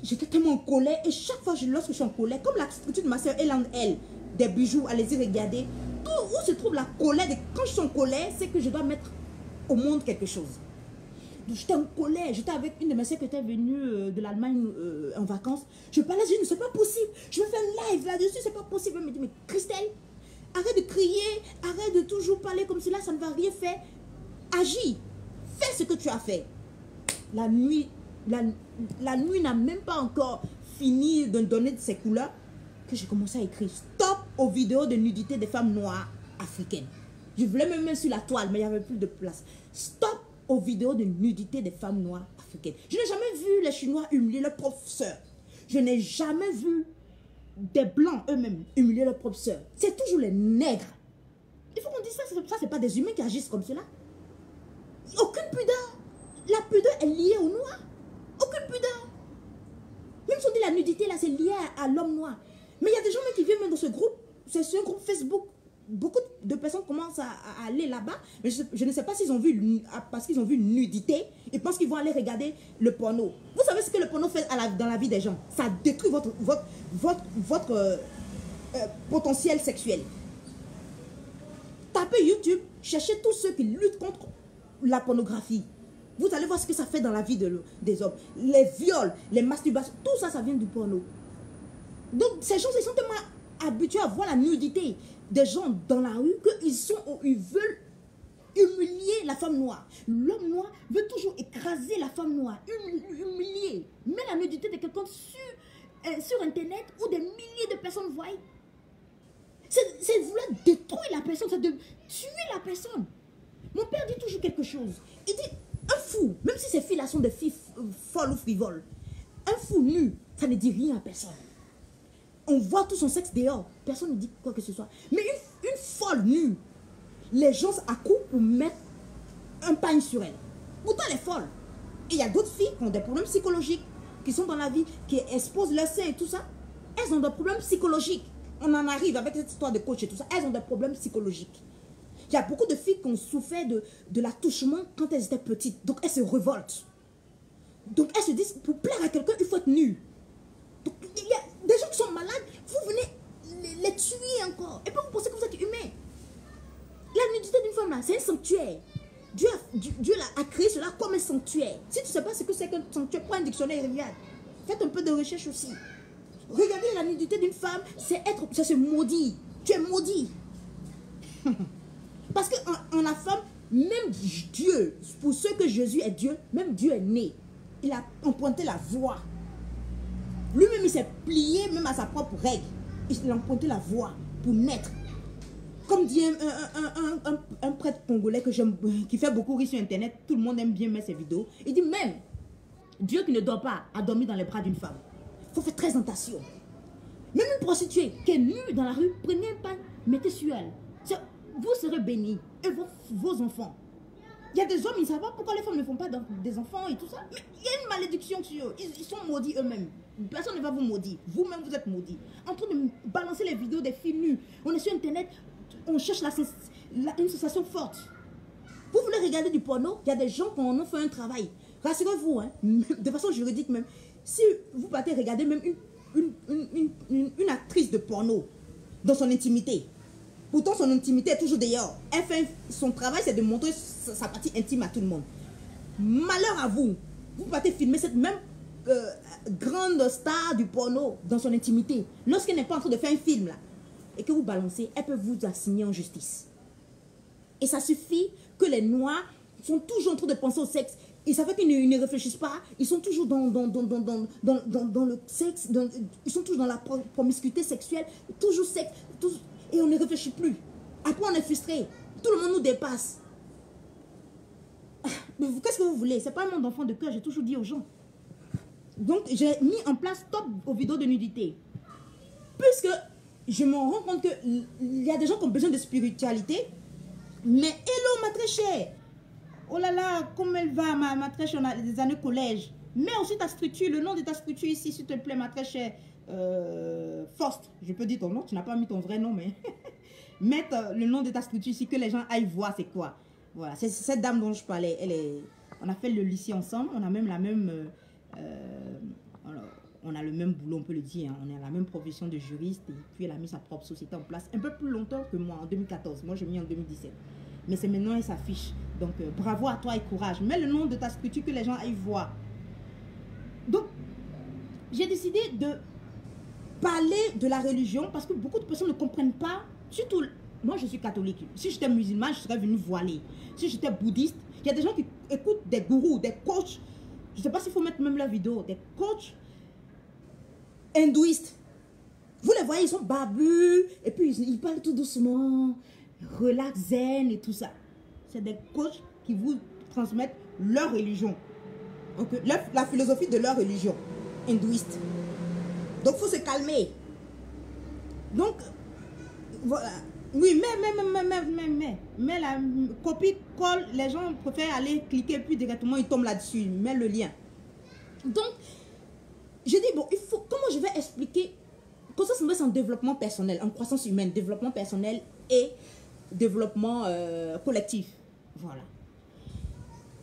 A: j'étais tellement en colère. Et chaque fois, lorsque je suis en colère, comme la structure de ma soeur Elan L, des bijoux, allez-y regarder. Où se trouve la colère? Quand je suis en colère, c'est que je dois mettre au monde quelque chose. J'étais en colère. J'étais avec une de mes soeurs qui était venue de l'Allemagne en vacances. Je parlais, je dis, c'est pas possible. Je vais faire un live là-dessus, c'est pas possible. Elle me dit, mais Christelle, arrête de crier, arrête de toujours parler comme cela, ça ne va rien faire. Agis, fais ce que tu as fait. La nuit n'a même pas encore fini de donner de ses couleurs que j'ai commencé à écrire stop aux vidéos de nudité des femmes noires africaines. Je voulais me mettre sur la toile, mais il n'y avait plus de place. Stop aux vidéos de nudité des femmes noires africaines. Je n'ai jamais vu les Chinois humilier leurs propres sœurs. Je n'ai jamais vu des Blancs eux-mêmes humilier leurs propres sœurs. C'est toujours les nègres. Il faut qu'on dise ça, c'est pas des humains qui agissent comme cela. Aucune pudeur. La pudeur est liée aux Noirs. Aucune pudeur. Même si on dit la nudité, là, c'est lié à l'homme noir. Mais il y a des gens même qui viennent même dans ce groupe. C'est sur un groupe Facebook. Beaucoup de personnes commencent à aller là-bas. Mais je ne sais pas s'ils ont vu, parce qu'ils ont vu une nudité, ils pensent qu'ils vont aller regarder le porno. Vous savez ce que le porno fait dans la vie des gens? Ça détruit votre potentiel sexuel. Tapez YouTube, cherchez tous ceux qui luttent contre la pornographie. Vous allez voir ce que ça fait dans la vie des hommes. Les viols, les masturbations, tout ça, ça vient du porno. Donc ces gens, ils sont tellement habitués à voir la nudité des gens dans la rue qu'ils veulent humilier la femme noire. L'homme noir veut toujours écraser la femme noire, humilier. Mais la nudité de quelqu'un sur Internet où des milliers de personnes voient, c'est vouloir détruire la personne, c'est de tuer la personne. Mon père dit toujours quelque chose. Il dit, un fou, même si ces filles-là sont des filles folles ou frivoles, un fou nu, ça ne dit rien à personne. On voit tout son sexe dehors. Personne ne dit quoi que ce soit. Mais une folle nue, les gens accourent pour mettre un pagne sur elle. Pourtant, elle est folle. Et il y a d'autres filles qui ont des problèmes psychologiques, qui sont dans la vie, qui exposent leur sein et tout ça. Elles ont des problèmes psychologiques. On en arrive avec cette histoire de coach et tout ça. Elles ont des problèmes psychologiques. Il y a beaucoup de filles qui ont souffert de l'attouchement quand elles étaient petites. Donc, elles se révoltent. Donc, elles se disent, pour plaire à quelqu'un, il faut être nu. Donc, il y a des gens qui sont malades, vous venez les tuer encore. Et puis vous pensez que vous êtes humain. La nudité d'une femme là, c'est un sanctuaire. Dieu a créé cela comme un sanctuaire. Si tu ne sais pas ce que c'est qu'un sanctuaire, prends un dictionnaire et regarde. Faites un peu de recherche aussi. Regardez la nudité d'une femme, c'est se maudire. Tu es maudit. Parce qu'en la femme, même Dieu, pour ceux que Jésus est Dieu, même Dieu est né. Il a emprunté la voix. Lui-même, il s'est plié même à sa propre règle. Il a emprunté la voix pour naître. Comme dit un prêtre congolais que j'aime, qui fait beaucoup rire sur Internet, tout le monde aime bien mettre ses vidéos. Il dit même, Dieu qui ne dort pas a dormi dans les bras d'une femme. faut faire très attention. Même une prostituée qui est nue dans la rue, prenez un pain, mettez sur elle. Vous serez bénis. Et vos enfants. Il y a des hommes, ils ne savent pas pourquoi les femmes ne font pas des enfants et tout ça. Mais il y a une malédiction sur eux. Ils sont maudits eux-mêmes. Personne ne va vous maudire. Vous-même, vous êtes maudits. En train de balancer les vidéos des filles nues. On est sur Internet, on cherche une sensation forte. Vous voulez regarder du porno, il y a des gens qui en ont fait un travail. Rassurez-vous, hein, de façon juridique même. Si vous partez regarder même une actrice de porno dans son intimité, pourtant son intimité est toujours dehors. Elle fait son travail, c'est de montrer sa partie intime à tout le monde. Malheur à vous, vous partez filmer cette même grande star du porno dans son intimité. Lorsqu'elle n'est pas en train de faire un film là, et que vous balancez, elle peut vous assigner en justice. Et ça suffit que les Noirs sont toujours en train de penser au sexe. Ils savent qu'ils ne réfléchissent pas. Ils sont toujours dans le sexe. Ils sont toujours dans la promiscuité sexuelle. Toujours sexe. Et on ne réfléchit plus. Après, on est frustré. Tout le monde nous dépasse. Mais qu'est-ce que vous voulez? C'est pas un monde d'enfant de cœur, j'ai toujours dit aux gens. Donc, j'ai mis en place stop aux vidéos de nudité. Puisque je me rends compte qu'il y a des gens qui ont besoin de spiritualité. Mais hello, ma très chère. Oh là là, comme elle va, ma très chère, on a des années collège. Mets aussi ta structure, le nom de ta structure ici, s'il te plaît, ma très chère. Faust, je peux dire ton nom, tu n'as pas mis ton vrai nom, mais mettre le nom de ta structure ici, que les gens aillent voir c'est quoi. Voilà, c'est cette dame dont je parlais. On a fait le lycée ensemble, on a même la même... on a le même boulot, on peut le dire. Hein. On a la même profession de juriste. Et puis, elle a mis sa propre société en place un peu plus longtemps que moi, en 2014. Moi, j'ai mis en 2017. Mais c'est maintenant, elle s'affiche. Donc, bravo à toi et courage. Mets le nom de ta structure que les gens aillent voir. Donc, j'ai décidé de parler de la religion parce que beaucoup de personnes ne comprennent pas. Surtout, moi, je suis catholique. Si j'étais musulmane, je serais venue voilée. Si j'étais bouddhiste, il y a des gens qui écoutent des gourous, des coachs. Je ne sais pas s'il faut mettre même la vidéo. Des coachs hindouistes. Vous les voyez, ils sont barbus. Et puis, ils parlent tout doucement. Relax, zen et tout ça. C'est des coachs qui vous transmettent leur religion. Donc, la philosophie de leur religion hindouiste. Donc, il faut se calmer. Donc, voilà. Oui, mais la copie, colle, les gens préfèrent aller cliquer, puis directement, ils tombent là-dessus. Mets le lien. Donc, je dis, bon, il faut, comment je vais expliquer, quand ça se met en développement personnel, en croissance humaine, développement personnel et développement collectif. Voilà.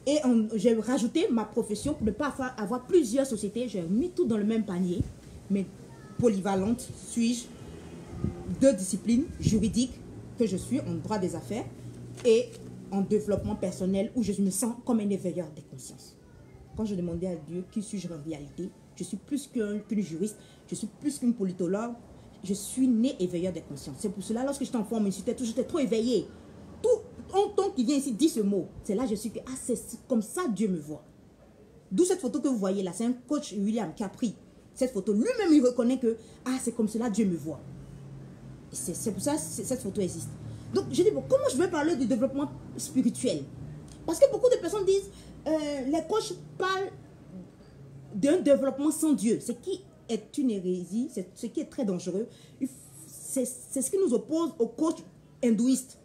A: Et j'ai rajouté ma profession pour ne pas avoir plusieurs sociétés. J'ai mis tout dans le même panier. Mais polyvalente suis-je de disciplines juridiques que je suis en droit des affaires et en développement personnel où je me sens comme un éveilleur des consciences. Quand je demandais à Dieu qui suis-je en réalité, je suis plus qu'une juriste, je suis plus qu'une politologue, je suis né éveilleur des consciences. C'est pour cela, lorsque j'étais enfant, j'étais trop éveillée. Tout ton qui vient ici dit ce mot. C'est là que je suis que, ah, c'est comme ça Dieu me voit. D'où cette photo que vous voyez là, c'est un coach William qui a pris cette photo. Lui-même, il reconnaît que, ah, c'est comme cela Dieu me voit. C'est pour ça que cette photo existe. Donc, je dis, bon, comment je vais parler du développement spirituel? Parce que beaucoup de personnes disent, les coachs parlent d'un développement sans Dieu, ce qui est une hérésie, c'est ce qui est très dangereux. C'est ce qui nous oppose aux coachs hindouistes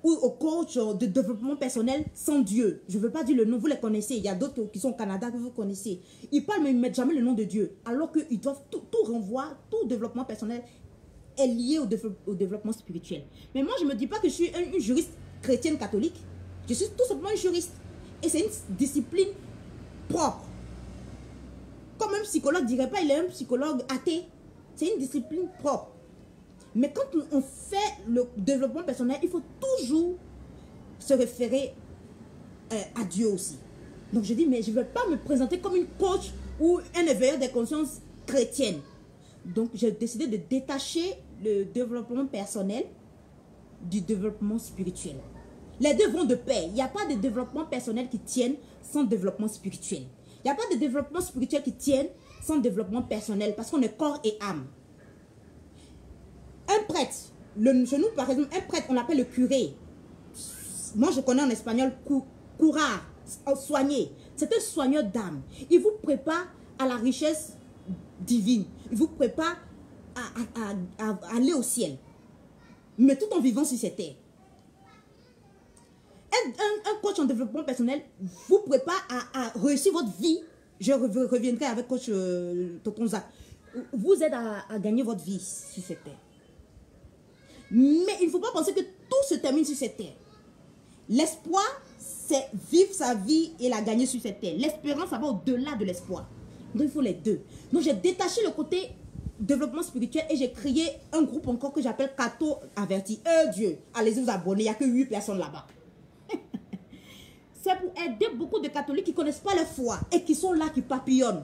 A: ou aux coachs de développement personnel sans Dieu. Je ne veux pas dire le nom, vous les connaissez. Il y a d'autres qui sont au Canada que vous connaissez. Ils parlent mais ils ne mettent jamais le nom de Dieu. Alors qu'ils doivent tout renvoyer, tout développement personnel est lié au développement spirituel. Mais moi, je ne me dis pas que je suis une juriste chrétienne catholique. Je suis tout simplement une juriste. Et c'est une discipline propre. Comme un psychologue ne dirait pas, il est un psychologue athée. C'est une discipline propre. Mais quand on fait le développement personnel, il faut toujours se référer à Dieu aussi. Donc je dis, mais je ne vais pas me présenter comme une coach ou un éveilleur des consciences chrétiennes. Donc j'ai décidé de détacher le développement personnel du développement spirituel. Les deux vont de pair. Il n'y a pas de développement personnel qui tienne sans développement spirituel. Il n'y a pas de développement spirituel qui tienne sans développement personnel parce qu'on est corps et âme. Un prêtre, chez nous par exemple, un prêtre, on l'appelle le curé. Moi je connais en espagnol curar, soigner. C'est un soigneur d'âme. Il vous prépare à la richesse divine. Il vous prépare à aller au ciel. Mais tout en vivant sur cette terre. Un coach en développement personnel vous prépare à réussir votre vie. Je reviendrai avec coach Tonton Zach. Vous aide à gagner votre vie sur cette terre. Mais il ne faut pas penser que tout se termine sur cette terre. L'espoir, c'est vivre sa vie et la gagner sur cette terre. L'espérance, ça va au-delà de l'espoir. Donc, il faut les deux. Donc, j'ai détaché le côté développement spirituel et j'ai créé un groupe encore que j'appelle Cato Averti. Dieu, allez vous abonner, il n'y a que 8 personnes là-bas. C'est pour aider beaucoup de catholiques qui ne connaissent pas la foi et qui sont là, qui papillonnent.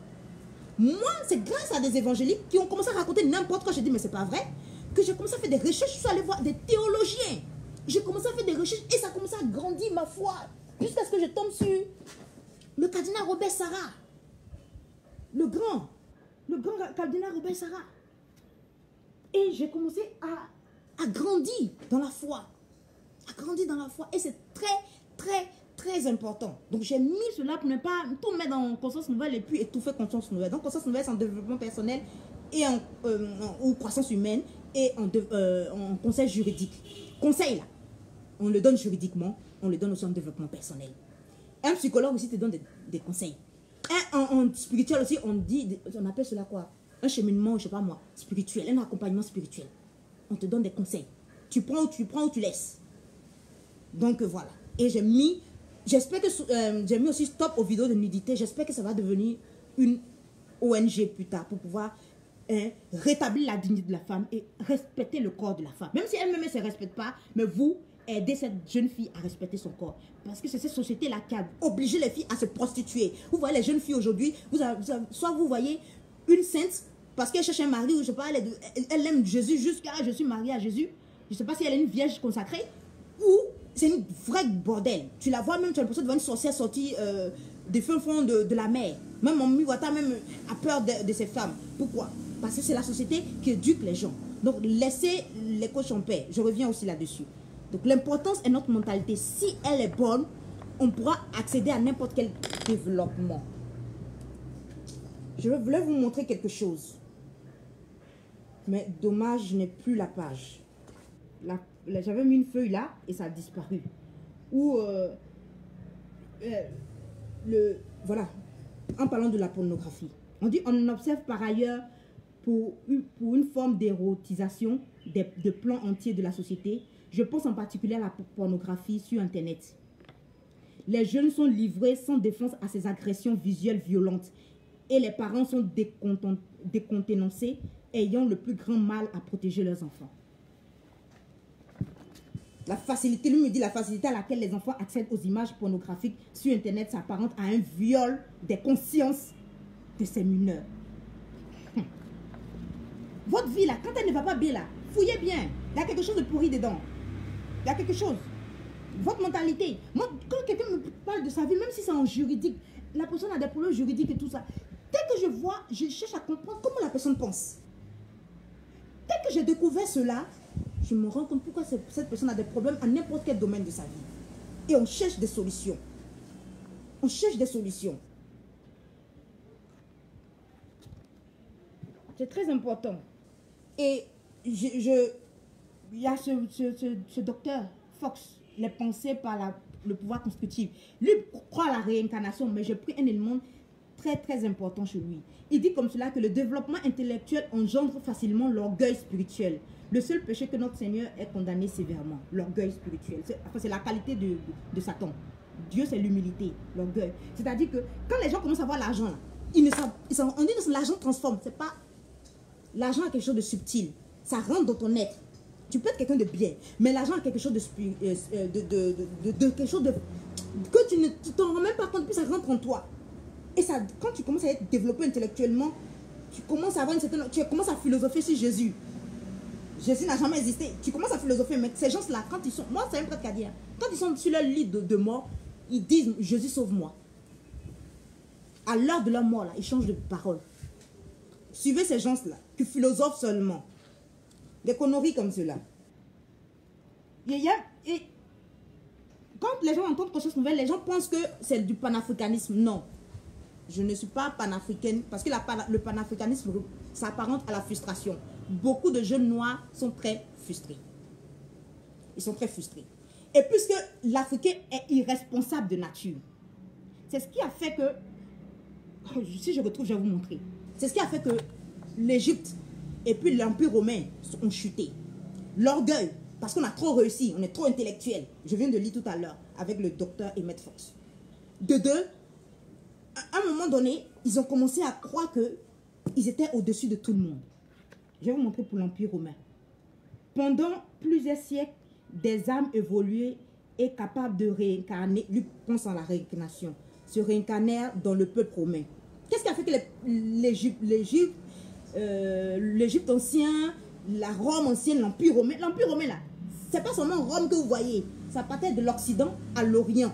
A: Moi, c'est grâce à des évangéliques qui ont commencé à raconter n'importe quoi. J'ai dit, mais c'est pas vrai, que j'ai commencé à faire des recherches. Je suis allée voir des théologiens. J'ai commencé à faire des recherches et ça a commencé à grandir ma foi. Jusqu'à ce que je tombe sur le cardinal Robert Sarah. Le grand cardinal Robert Sarah. Et j'ai commencé à grandir dans la foi. À grandir dans la foi. Et c'est très important. Donc j'ai mis cela pour ne pas tout mettre dans conscience nouvelle et puis étouffer conscience nouvelle. Donc conscience nouvelle, c'est en développement personnel et ou croissance humaine et en conseil juridique. Conseil là, on le donne juridiquement, on le donne aussi en développement personnel. Un psychologue aussi te donne des conseils. En spirituel aussi, on appelle cela quoi? Un cheminement, je sais pas moi, spirituel, un accompagnement spirituel. On te donne des conseils. Tu prends ou tu laisses. Donc voilà. Et j'espère que j'ai mis aussi stop aux vidéos de nudité. J'espère que ça va devenir une ONG plus tard pour pouvoir rétablir la dignité de la femme et respecter le corps de la femme. Même si elle-même ne se respecte pas, mais vous aidez cette jeune fille à respecter son corps. Parce que c'est cette société-là qui a obligé les filles à se prostituer. Vous voyez les jeunes filles aujourd'hui, soit vous voyez une sainte parce qu'elle cherche un mari ou je sais pas, elle aime Jésus jusqu'à je suis mariée à Jésus. Je ne sais pas si elle est une vierge consacrée ou c'est une vraie bordel. Tu la vois même, tu as l'impression de voir une sorcière sortie des fins fonds de la mer. Même mon Miwata même a peur de ces femmes. Pourquoi? Parce que c'est la société qui éduque les gens. Donc laissez les coachs en paix. Je reviens aussi là-dessus. Donc l'importance est notre mentalité. Si elle est bonne, on pourra accéder à n'importe quel développement. Je voulais vous montrer quelque chose. Mais dommage, je n'ai plus la page. J'avais mis une feuille là et ça a disparu. Voilà, en parlant de la pornographie. On observe par ailleurs pour une forme d'érotisation de plans entiers de la société. Je pense en particulier à la pornographie sur Internet. Les jeunes sont livrés sans défense à ces agressions visuelles violentes et les parents sont décontenancés, ayant le plus grand mal à protéger leurs enfants. La facilité, lui me dit la facilité à laquelle les enfants accèdent aux images pornographiques sur Internet s'apparente à un viol des consciences de ces mineurs. Votre vie là, quand elle ne va pas bien là, fouillez bien. Il y a quelque chose de pourri dedans. Il y a quelque chose. Votre mentalité. Moi, quand quelqu'un me parle de sa vie, même si c'est en juridique, la personne a des problèmes juridiques et tout ça. Dès que je vois, je cherche à comprendre comment la personne pense. Dès que j'ai découvert cela, je me rends compte pourquoi cette personne a des problèmes à n'importe quel domaine de sa vie. Et on cherche des solutions. On cherche des solutions. C'est très important. Et il y a ce docteur Fox, les pensées par le pouvoir constitutif. Lui croit à la réincarnation, mais j'ai pris un élément très important chez lui. Il dit comme cela que le développement intellectuel engendre facilement l'orgueil spirituel. Le seul péché que notre Seigneur est condamné sévèrement, l'orgueil spirituel. C'est la qualité de Satan. Dieu, c'est l'humilité, l'orgueil. C'est-à-dire que quand les gens commencent à voir l'argent, on dit que l'argent transforme. C'est pas... L'argent a quelque chose de subtil. Ça rentre dans ton être. Tu peux être quelqu'un de bien, mais l'argent a quelque chose de quelque chose de... que tu ne t'en rends même pas compte, puis ça rentre en toi. Et ça, quand tu commences à être développé intellectuellement, tu commences à avoir une certaine... Tu commences à philosopher sur Jésus. Jésus n'a jamais existé. Tu commences à philosopher, mais ces gens-là, quand ils sont... Moi, c'est un prêtre qui a dit, hein, quand ils sont sur leur lit de mort, ils disent, Jésus sauve-moi. À l'heure de leur mort, là, ils changent de parole. Suivez ces gens-là, qui philosophent seulement. Des conneries comme cela. Et quand les gens entendent quelque chose de nouvelle, les gens pensent que c'est du panafricanisme. Non. Je ne suis pas panafricaine parce que le panafricanisme s'apparente à la frustration. Beaucoup de jeunes noirs sont très frustrés. Ils sont très frustrés. Et puisque l'Africain est irresponsable de nature, c'est ce qui a fait que, si je retrouve, je vais vous montrer. C'est ce qui a fait que l'Égypte et puis l'Empire romain ont chuté. L'orgueil, parce qu'on a trop réussi, on est trop intellectuel. Je viens de lire tout à l'heure avec le docteur Emmett Fox. De deux, à un moment donné, ils ont commencé à croire qu'ils étaient au-dessus de tout le monde. Je vais vous montrer pour l'Empire romain. Pendant plusieurs siècles, des âmes évoluées et capables de réincarner, lui pense à la réincarnation, se réincarnèrent dans le peuple romain. Qu'est-ce qui a fait que l'Égypte ancienne, la Rome ancienne, l'Empire romain là, c'est pas seulement Rome que vous voyez, ça partait de l'Occident à l'Orient,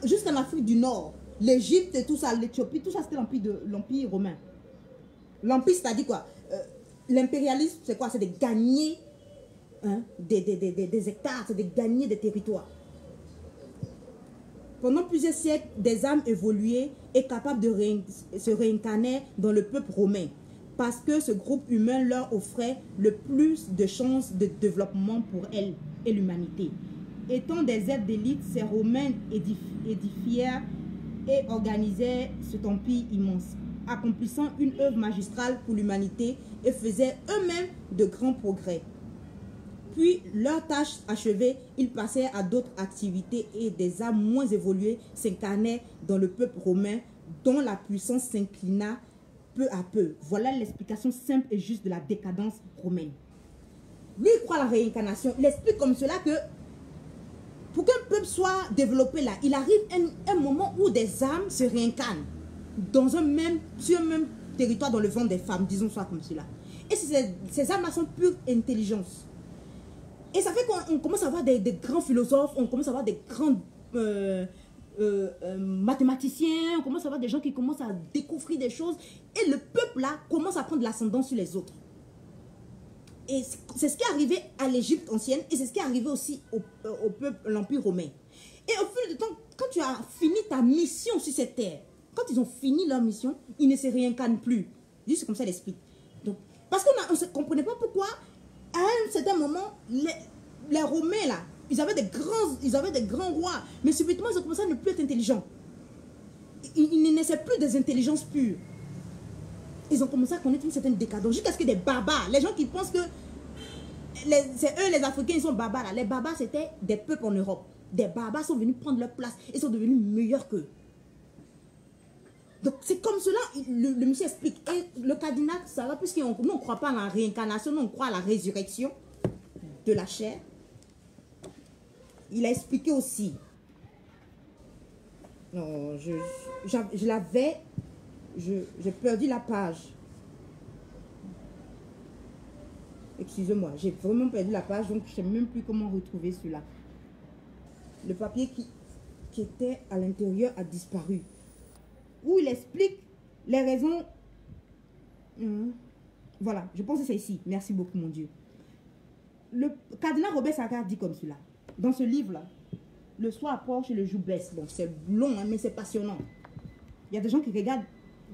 A: jusqu'en Afrique du Nord, l'Égypte et tout ça, l'Éthiopie, tout ça c'était l'Empire romain. L'Empire, c'est-à-dire quoi? L'impérialisme, c'est quoi? C'est de gagner des hectares, c'est de gagner des territoires. Pendant plusieurs siècles, des âmes évoluées et capables de se réincarner dans le peuple romain, parce que ce groupe humain leur offrait le plus de chances de développement pour elle et l'humanité. Étant des êtres d'élite, ces Romains édifièrent et organisaient cet empire immense, accomplissant une œuvre magistrale pour l'humanité et faisaient eux-mêmes de grands progrès. Puis, leur tâche achevée, ils passèrent à d'autres activités et des âmes moins évoluées s'incarnaient dans le peuple romain dont la puissance s'inclina peu à peu. Voilà l'explication simple et juste de la décadence romaine. Lui, il croit à la réincarnation. Il explique comme cela que pour qu'un peuple soit développé là, il arrive un moment où des âmes se réincarnent sur un même territoire dans le ventre des femmes, disons ça comme cela. Et ces âmes-là sont pure intelligence. Et ça fait qu'on commence à avoir des grands philosophes, on commence à avoir des grands mathématiciens, on commence à avoir des gens qui commencent à découvrir des choses. Et le peuple là commence à prendre l'ascendant sur les autres. Et c'est ce qui est arrivé à l'Égypte ancienne et c'est ce qui est arrivé aussi au peuple, l'Empire romain. Et au fil du temps, quand tu as fini ta mission sur cette terre, quand ils ont fini leur mission, ils ne se réincarnent plus. Juste comme ça l'explique. Donc, parce qu'on ne comprenait pas pourquoi, à un certain moment, les Romains là, ils avaient des grands rois, mais subitement ils ont commencé à ne plus être intelligents. Ils ne naissaient plus des intelligences pures. Ils ont commencé à connaître une certaine décadence. Jusqu'à ce que des barbares, les gens qui pensent que c'est eux les Africains, ils sont barbares là. Les barbares c'était des peuples en Europe. Des barbares sont venus prendre leur place et sont devenus meilleurs qu'eux. Donc c'est comme cela, le monsieur explique. Et le cardinal, ça va, puisque nous on ne croit pas à la réincarnation, nous on croit à la résurrection de la chair. Il a expliqué aussi. Non, je l'avais, j'ai perdu la page. Excusez-moi, j'ai vraiment perdu la page, donc je ne sais même plus comment retrouver celui-là. Le papier qui était à l'intérieur a disparu. Où il explique les raisons. Voilà, je pense que c'est ici. Merci beaucoup, mon Dieu. Le cardinal Robert Sartre dit comme cela. Dans ce livre-là, le soir approche et le jour baisse. Bon, c'est long, hein, mais c'est passionnant. Il y a des gens qui regardent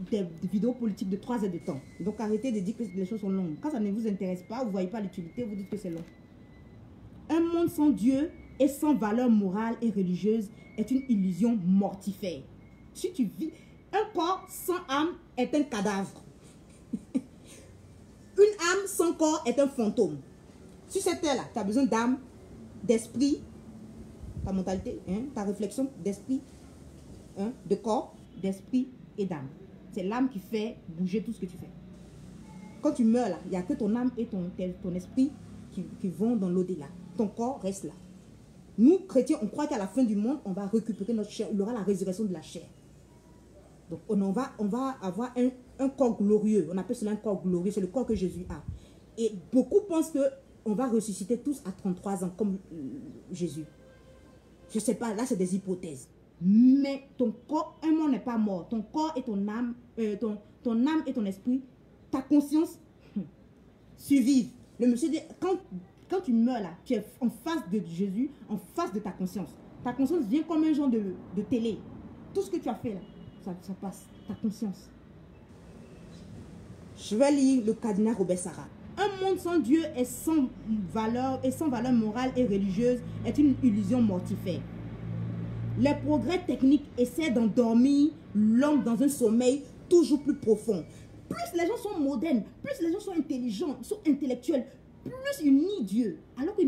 A: des vidéos politiques de 3 heures de temps. Donc arrêtez de dire que les choses sont longues. Quand ça ne vous intéresse pas, vous ne voyez pas l'utilité, vous dites que c'est long. Un monde sans Dieu et sans valeur morale et religieuse est une illusion mortifère. Si tu vis, un corps sans âme est un cadavre. Une âme sans corps est un fantôme. Sur cette terre-là, tu as besoin d'âme, d'esprit, ta mentalité, hein, ta réflexion, d'esprit, hein, de corps, d'esprit et d'âme. C'est l'âme qui fait bouger tout ce que tu fais. Quand tu meurs là, il n'y a que ton âme et ton esprit qui vont dans l'au-delà. Ton corps reste là. Nous, chrétiens, on croit qu'à la fin du monde, on va récupérer notre chair. Il y aura la résurrection de la chair. Donc, on va avoir un corps glorieux. On appelle cela un corps glorieux. C'est le corps que Jésus a. Et beaucoup pensent qu'on va ressusciter tous à 33 ans, comme Jésus. Je ne sais pas, là, c'est des hypothèses. Mais ton corps, un mot n'est pas mort. Ton corps et ton âme, ton âme et ton esprit, ta conscience survivent. Le monsieur dit, quand tu meurs là, tu es en face de Jésus, en face de ta conscience. Ta conscience vient comme un genre de télé. Tout ce que tu as fait là, ça passe, ta conscience. Je vais lire le cardinal Robert Sarah. Un monde sans Dieu et sans valeur morale et religieuse est une illusion mortifère. Les progrès techniques essaient d'endormir l'homme dans un sommeil toujours plus profond. Plus les gens sont modernes, plus les gens sont intelligents, sont intellectuels, plus ils nient Dieu. Alors que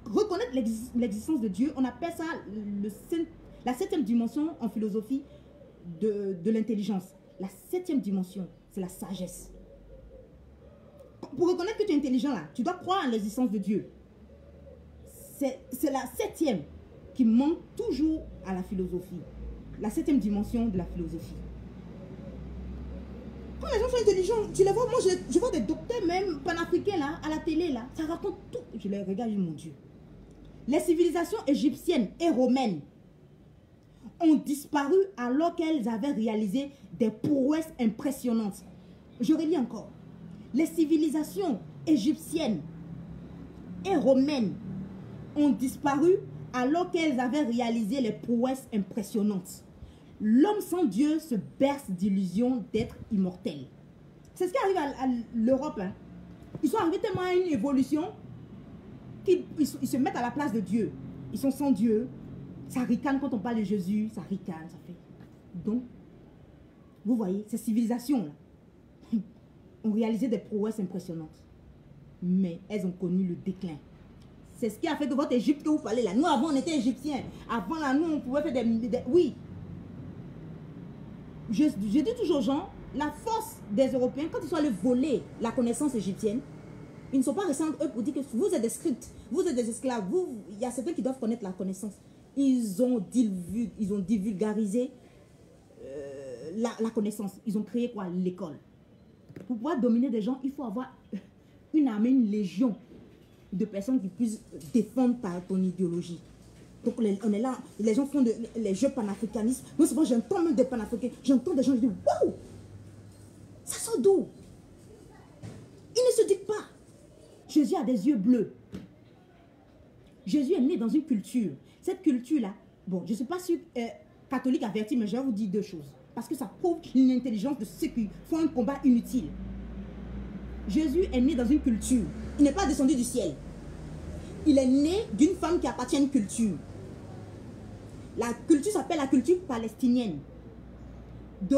A: reconnaître l'existence de Dieu, on appelle ça la 7e dimension en philosophie de l'intelligence. La 7e dimension, c'est la sagesse. Pour reconnaître que tu es intelligent là, tu dois croire en l'existence de Dieu. C'est la 7e qui manque toujours à la philosophie. La 7e dimension de la philosophie. Quand les gens sont intelligents, tu les vois, moi je vois des docteurs même panafricains là, à la télé là, ça raconte tout. Je les regarde, mon Dieu. Les civilisations égyptiennes et romaines ont disparu alors qu'elles avaient réalisé des prouesses impressionnantes. Je relis encore. Les civilisations égyptiennes et romaines ont disparu alors qu'elles avaient réalisé les prouesses impressionnantes. L'homme sans Dieu se berce d'illusions d'être immortel. C'est ce qui arrive à l'Europe. Hein. Ils sont arrivés tellement à une évolution qu'ils se mettent à la place de Dieu. Ils sont sans Dieu. Ça ricane quand on parle de Jésus. Ça ricane, ça fait. Donc, vous voyez, ces civilisations-là ont réalisé des prouesses impressionnantes. Mais elles ont connu le déclin. C'est ce qui a fait que votre Égypte que vous parlez là. Nous, avant, on était égyptiens. Avant, là, nous, on pouvait faire des oui. Je dis toujours aux gens, la force des Européens, quand ils sont allés voler la connaissance égyptienne, ils ne sont pas restés entre eux pour dire que vous êtes des scripts, vous êtes des esclaves, il y a certains qui doivent connaître la connaissance. Ils ont divulgarisé la connaissance. Ils ont créé quoi? L'école. Pour pouvoir dominer des gens, il faut avoir une armée, une légion de personnes qui puissent défendre ton idéologie. Donc on est là, les gens font les jeux panafricanistes. Moi souvent j'entends même des panafricains, j'entends des gens, je dis waouh, ça sort d'où? Ils ne se disent pas. Jésus a des yeux bleus. Jésus est né dans une culture. Cette culture-là, bon, je ne suis pas sûre catholique averti, mais je vais vous dire deux choses. Parce que ça prouve l'inintelligence de ceux qui font un combat inutile. Jésus est né dans une culture. Il n'est pas descendu du ciel. Il est né d'une femme qui appartient à une culture. La culture s'appelle la culture palestinienne de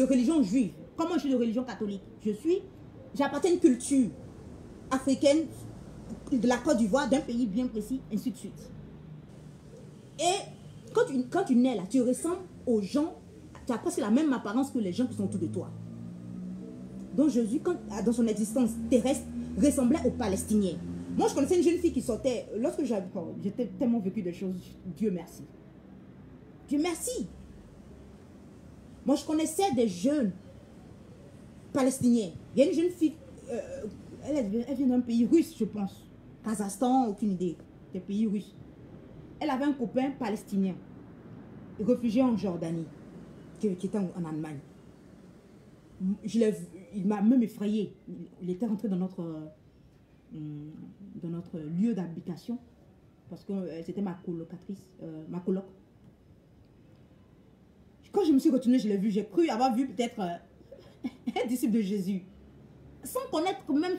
A: religion juive. Comme moi je suis de religion catholique, j'appartiens à une culture africaine de la Côte d'Ivoire, d'un pays bien précis, ainsi de suite. Et quand tu nais là, tu ressembles aux gens, tu as presque la même apparence que les gens qui sont autour de toi. Donc Jésus, dans son existence terrestre, ressemblait aux Palestiniens. Moi, je connaissais une jeune fille qui sortait, lorsque j'étais tellement vécu des choses, Dieu merci. Dieu merci. Moi, je connaissais des jeunes Palestiniens. Il y a une jeune fille, elle vient d'un pays russe, je pense. Kazakhstan, aucune idée. Des pays russes. Elle avait un copain palestinien, réfugié en Jordanie, qui était en Allemagne. Il m'a même effrayé. Il était rentré dans notre lieu d'habitation parce que c'était ma colocatrice, ma coloc. Quand je me suis retournée, je l'ai vu, j'ai cru avoir vu peut-être un disciple de Jésus. Sans connaître même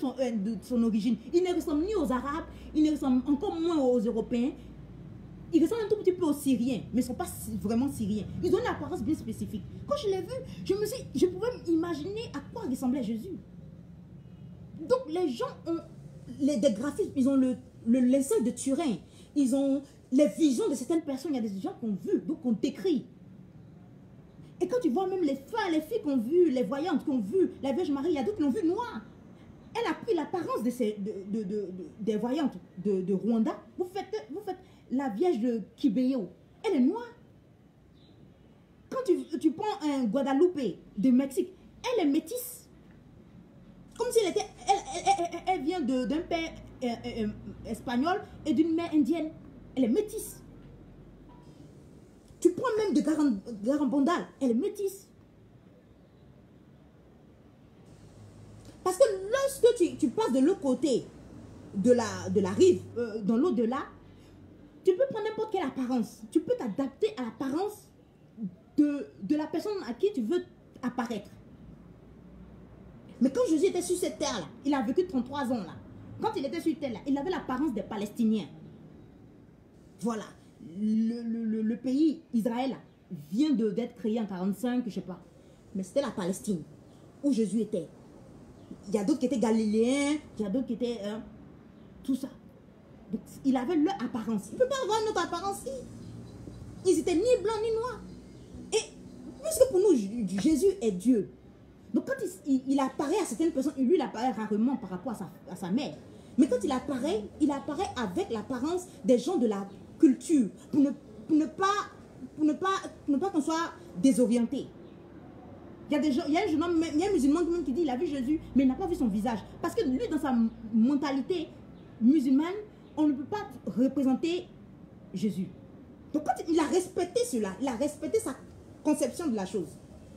A: son origine. Il ne ressemble ni aux Arabes, il ne ressemble encore moins aux Européens. Ils ressemblent un tout petit peu aux Syriens, mais ils ne sont pas vraiment Syriens. Ils ont une apparence bien spécifique. Quand je l'ai vu, je pouvais imaginer à quoi ressemblait Jésus. Donc les gens ont des graphismes, ils ont le linceul de Turin, ils ont les visions de certaines personnes. Il y a des gens qu'on vu, donc qu'on décrit. Et quand tu vois même les filles qu'on vu, les voyantes qu'on vu, la Vierge Marie, il y a d'autres qui l'ont vu noire. Elle a pris l'apparence des voyantes de Rwanda. Vous faites la Vierge de Kibeyo, elle est noire. Quand tu prends un Guadalupe de Mexique, elle est métisse. Comme si elle vient d'un père espagnol et d'une mère indienne. Elle est métisse. Tu prends même de Garambondal, elle est métisse. Parce que lorsque tu passes de l'autre côté de la rive, dans l'au-delà, Tu peux prendre n'importe quelle apparence. Tu peux t'adapter à l'apparence de la personne à qui tu veux apparaître. Mais quand Jésus était sur cette terre-là, il a vécu 33 ans là. Quand il était sur cette terre-là, il avait l'apparence des Palestiniens. Voilà. Le pays Israël vient d'être créé en 45, je ne sais pas. Mais c'était la Palestine où Jésus était. Il y a d'autres qui étaient galiléens, il y a d'autres qui étaient... tout ça. Donc, il avait leur apparence. Il ne peut pas avoir notre apparence. Ils étaient ni blancs ni noirs. Et puisque pour nous, Jésus est Dieu. Donc quand il apparaît à certaines personnes, lui il apparaît rarement par rapport à sa mère. Mais quand il apparaît avec l'apparence des gens de la culture. Pour ne pas qu'on soit désorienté. Il y a des gens, il y a un musulman qui dit il a vu Jésus, mais il n'a pas vu son visage. Parce que lui, dans sa mentalité musulmane, on ne peut pas représenter Jésus. Donc quand il a respecté cela, il a respecté sa conception de la chose.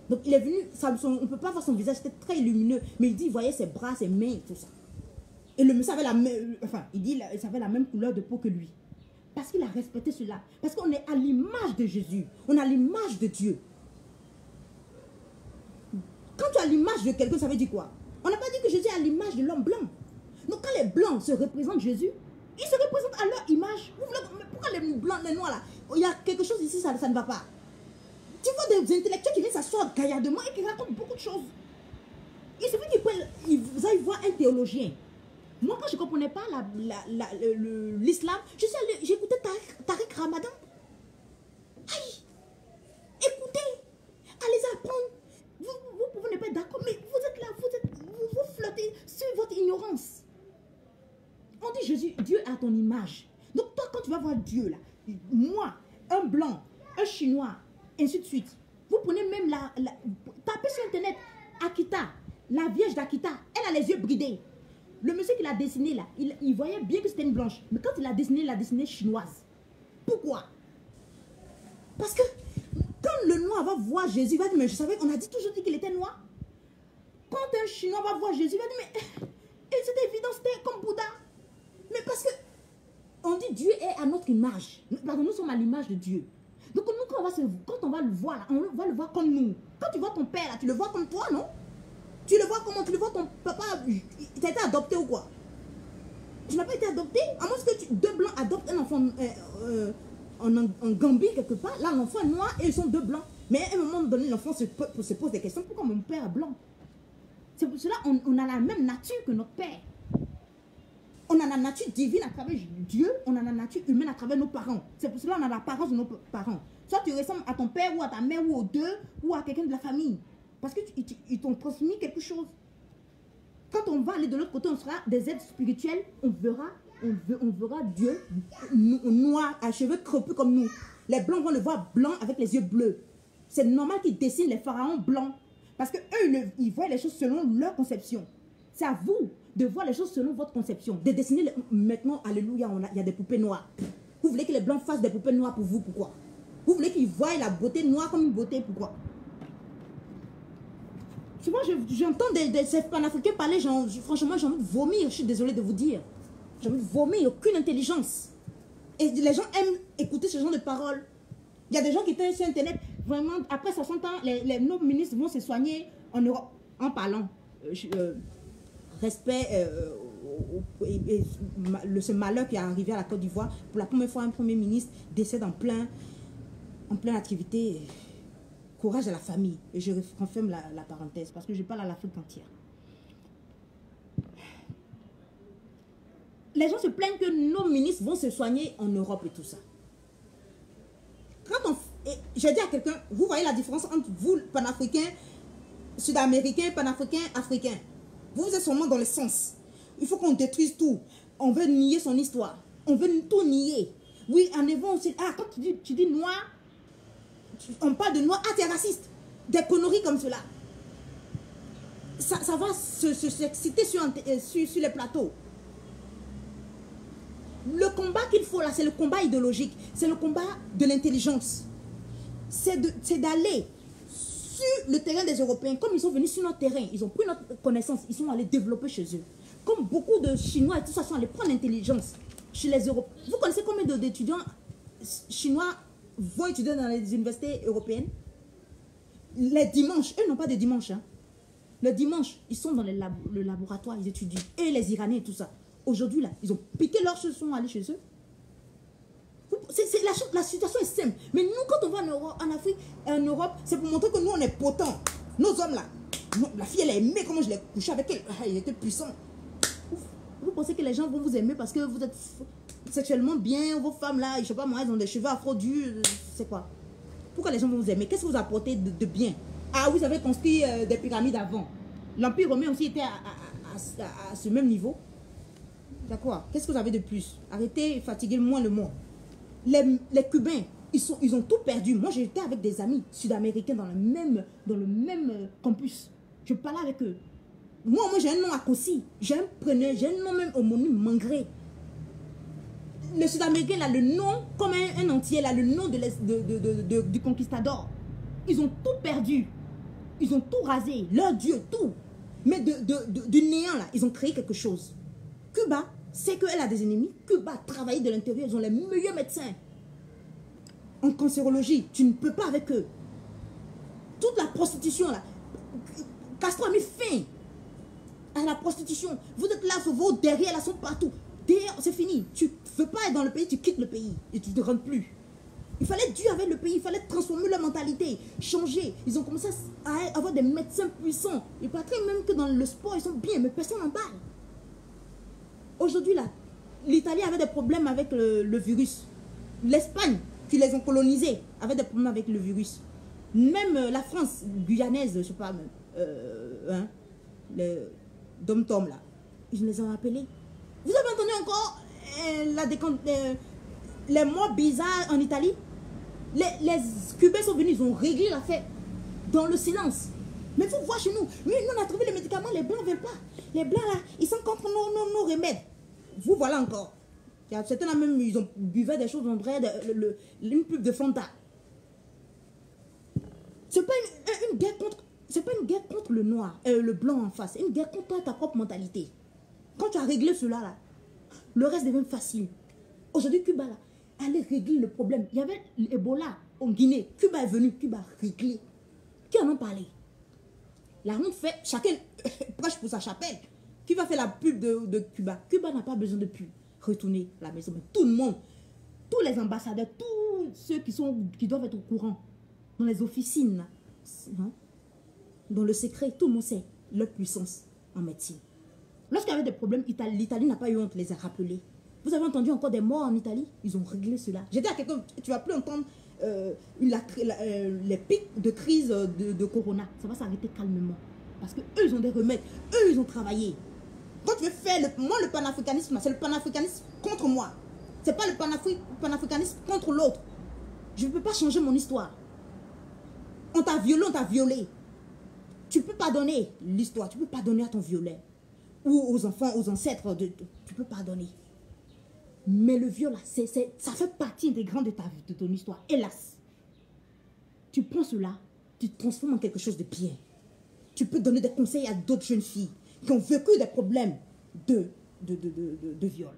A: Donc il est venu, on ne peut pas voir son visage, c'était très lumineux, mais il dit, il voyait ses bras, ses mains, tout ça. Et le monsieur avait la même, il dit, il avait la même couleur de peau que lui. Parce qu'il a respecté cela. Parce qu'on est à l'image de Jésus, on a l'image de Dieu. Quand tu as l'image de quelqu'un, ça veut dire quoi? On n'a pas dit que Jésus a l'image de l'homme blanc. Donc quand les blancs se représentent Jésus, ils se représentent à leur image. Mais pourquoi les blancs, les noirs là? Il y a quelque chose ici, ça ne va pas. Tu vois des intellectuels qui viennent s'asseoir gaillardement et qui racontent beaucoup de choses. Il suffit qu'ils aillent voir un théologien. Moi, quand je ne comprenais pas l'islam, j'écoutais Tariq Ramadan. Aïe! Écoutez! Allez apprendre. Vous pouvez ne pas être d'accord, mais vous êtes là, vous flottez sur votre ignorance. On dit Jésus, Dieu a ton image. Donc toi, quand tu vas voir Dieu, là, moi, un blanc, un chinois, ainsi de suite. Vous prenez même tapez sur internet, Akita, la Vierge d'Akita, elle a les yeux bridés. Le monsieur qui l'a dessiné là, il voyait bien que c'était une blanche. Mais quand il l'a dessiné chinoise. Pourquoi? Parce que quand le noir va voir Jésus, il va dire, mais je savais qu'on a toujours dit qu'il était noir. Quand un chinois va voir Jésus, il va dire, mais c'était évident, c'était comme Bouddha. Mais parce que on dit Dieu est à notre image. Pardon, nous sommes à l'image de Dieu. Donc nous, quand on va le voir, là, on va le voir comme nous. Quand tu vois ton père, là, tu le vois comme toi, non? Tu le vois comment? Tu le vois ton papa, il t'a été adopté ou quoi? Tu n'as pas été adopté? À moins que deux blancs adoptent un enfant en Gambie quelque part. Là, l'enfant est noir et ils sont deux blancs. Mais à un moment donné, l'enfant se pose des questions. Pourquoi mon père est blanc? C'est pour cela qu'on a la même nature que notre père. On a la nature divine à travers Dieu, on a la nature humaine à travers nos parents. C'est pour cela qu'on a l'apparence de nos parents. Soit tu ressembles à ton père ou à ta mère ou aux deux ou à quelqu'un de la famille. Parce qu'ils t'ont transmis quelque chose. Quand on va aller de l'autre côté, on sera des êtres spirituels, on verra Dieu noir, à cheveux crépus comme nous. Les blancs vont le voir blanc avec les yeux bleus. C'est normal qu'ils dessinent les pharaons blancs. Parce qu'eux, ils voient les choses selon leur conception. C'est à vous de voir les choses selon votre conception. De dessiner, maintenant, alléluia, il y a des poupées noires. Vous voulez que les blancs fassent des poupées noires pour vous, pourquoi? Vous voulez qu'ils voient la beauté noire comme une beauté, pourquoi? Souvent, j'entends ces panafricains parler, franchement, j'ai envie de vomir, je suis désolée de vous dire. J'ai envie de vomir, aucune intelligence. Et les gens aiment écouter ce genre de paroles. Il y a des gens qui étaient sur Internet, vraiment, après 60 ans, nos ministres vont se soigner en Europe, en parlant. Respect ce malheur qui est arrivé à la Côte d'Ivoire. Pour la première fois, un premier ministre décède en pleine activité. Courage à la famille. Et je referme la parenthèse parce que je parle à l'Afrique entière. Les gens se plaignent que nos ministres vont se soigner en Europe et tout ça. Je dis à quelqu'un, vous voyez la différence entre vous, panafricains, sud-américains, panafricains, africains. Vous êtes seulement dans le sens. Il faut qu'on détruise tout. On veut nier son histoire. On veut tout nier. Oui, en évo aussi. Ah, quand tu dis noir, on parle de noir. Ah, tu es raciste. Des conneries comme cela. Ça va s'exciter sur les plateaux. Le combat qu'il faut là, c'est le combat idéologique. C'est le combat de l'intelligence. C'est d'aller sur le terrain des Européens. Comme ils sont venus sur notre terrain, ils ont pris notre connaissance, ils sont allés développer chez eux. Comme beaucoup de Chinois et tout ça sont allés prendre l'intelligence chez les Européens. Vous connaissez combien d'étudiants Chinois vont étudier dans les universités européennes. Les dimanches, eux n'ont pas de dimanche. Hein. Le dimanche, ils sont dans le laboratoire, ils étudient. Et les Iraniens et tout ça. Aujourd'hui, là, ils ont piqué leurs cheveux, sont allés chez eux. La situation est simple. Mais nous, quand on va en Afrique et en Europe, c'est pour montrer que nous, on est potents. Nos hommes, là, la fille, elle a aimé comment je l'ai couché avec elle. Elle était puissante. Vous pensez que les gens vont vous aimer parce que vous êtes sexuellement bien, vos femmes, là, je sais pas moi, elles ont des cheveux afro durs, c'est quoi? Pourquoi les gens vont vous aimer? Qu'est-ce que vous apportez de bien? Ah, vous avez construit des pyramides avant. L'Empire romain aussi était à ce même niveau. D'accord? Qu'est-ce que vous avez de plus? Arrêtez, fatiguez moins le monde. Les Cubains, ils ont tout perdu. Moi, j'étais avec des amis sud-américains dans le même campus. Je parlais avec eux. Moi j'ai un nom à Kossi. J'ai un nom même homonyme, Mangré. Le sud-américain, là, le nom, comme un entier, là, le nom du conquistador. Ils ont tout perdu. Ils ont tout rasé. Leur Dieu, tout. Mais du néant, là, ils ont créé quelque chose. Cuba, c'est qu'elle a des ennemis. Cuba a travaillé de l'intérieur. Ils ont les meilleurs médecins. En cancérologie, tu ne peux pas avec eux. Toute la prostitution, là. Castro a mis fin à la prostitution. Vous êtes là, vos derrière, là, sont partout. Derrière, c'est fini. Tu ne veux pas être dans le pays, tu quittes le pays. Et tu ne te rentres plus. Il fallait Dieu avec le pays, il fallait transformer leur mentalité, changer. Ils ont commencé à avoir des médecins puissants. Il paraît même que dans le sport, ils sont bien, mais personne n'en parle. Aujourd'hui, là, l'Italie avait des problèmes avec le virus. L'Espagne, qui les ont colonisés, avait des problèmes avec le virus. Même la France guyanaise, je ne sais pas, les dom-tom, là, ils les ont appelés. Vous avez entendu encore les mots bizarres en Italie? Les Cubains sont venus, ils ont réglé l'affaire dans le silence. Mais il faut voir chez nous. Nous, on a trouvé les médicaments, les Blancs ne veulent pas. Les Blancs, là, ils sont contre nos remèdes. Vous voilà encore. Il y a certains là même, ils ont buvé des choses, on dirait une pub de Fanta. C'est pas une guerre contre... C'est pas une guerre contre le noir, le blanc en face. C'est une guerre contre ta propre mentalité. Quand tu as réglé cela, là, le reste devient facile. Aujourd'hui, Cuba, là, allait régler le problème. Il y avait l'Ebola en Guinée. Cuba est venu, Cuba a réglé. Qui en a parlé? La honte fait, chacun prêche pour sa chapelle. Qui va faire la pub de Cuba? Cuba n'a pas besoin de pub. Retourner à la maison. Mais tout le monde, tous les ambassadeurs, tous ceux qui doivent être au courant, dans les officines, hein, dans le secret, tout le monde sait leur puissance en médecine. Lorsqu'il y avait des problèmes, l'Italie n'a pas eu honte, les a rappelés. Vous avez entendu encore des morts en Italie? Ils ont réglé cela. J'ai dit à quelqu'un, tu ne vas plus entendre les pics de crise de Corona. Ça va s'arrêter calmement. Parce qu'eux, ils ont des remèdes. Eux, ils ont travaillé. Quand tu veux faire, le panafricanisme, c'est le panafricanisme contre moi. Ce n'est pas le panafricanisme contre l'autre. Je ne peux pas changer mon histoire. On t'a violé, on t'a violé. Tu peux pardonner l'histoire. Tu peux pardonner à ton violet. Ou aux enfants, aux ancêtres. Tu peux pardonner. Mais le viol, ça fait partie intégrante de ton histoire. Hélas. Tu prends cela, tu te transformes en quelque chose de bien. Tu peux donner des conseils à d'autres jeunes filles qui ont vécu des problèmes de viol.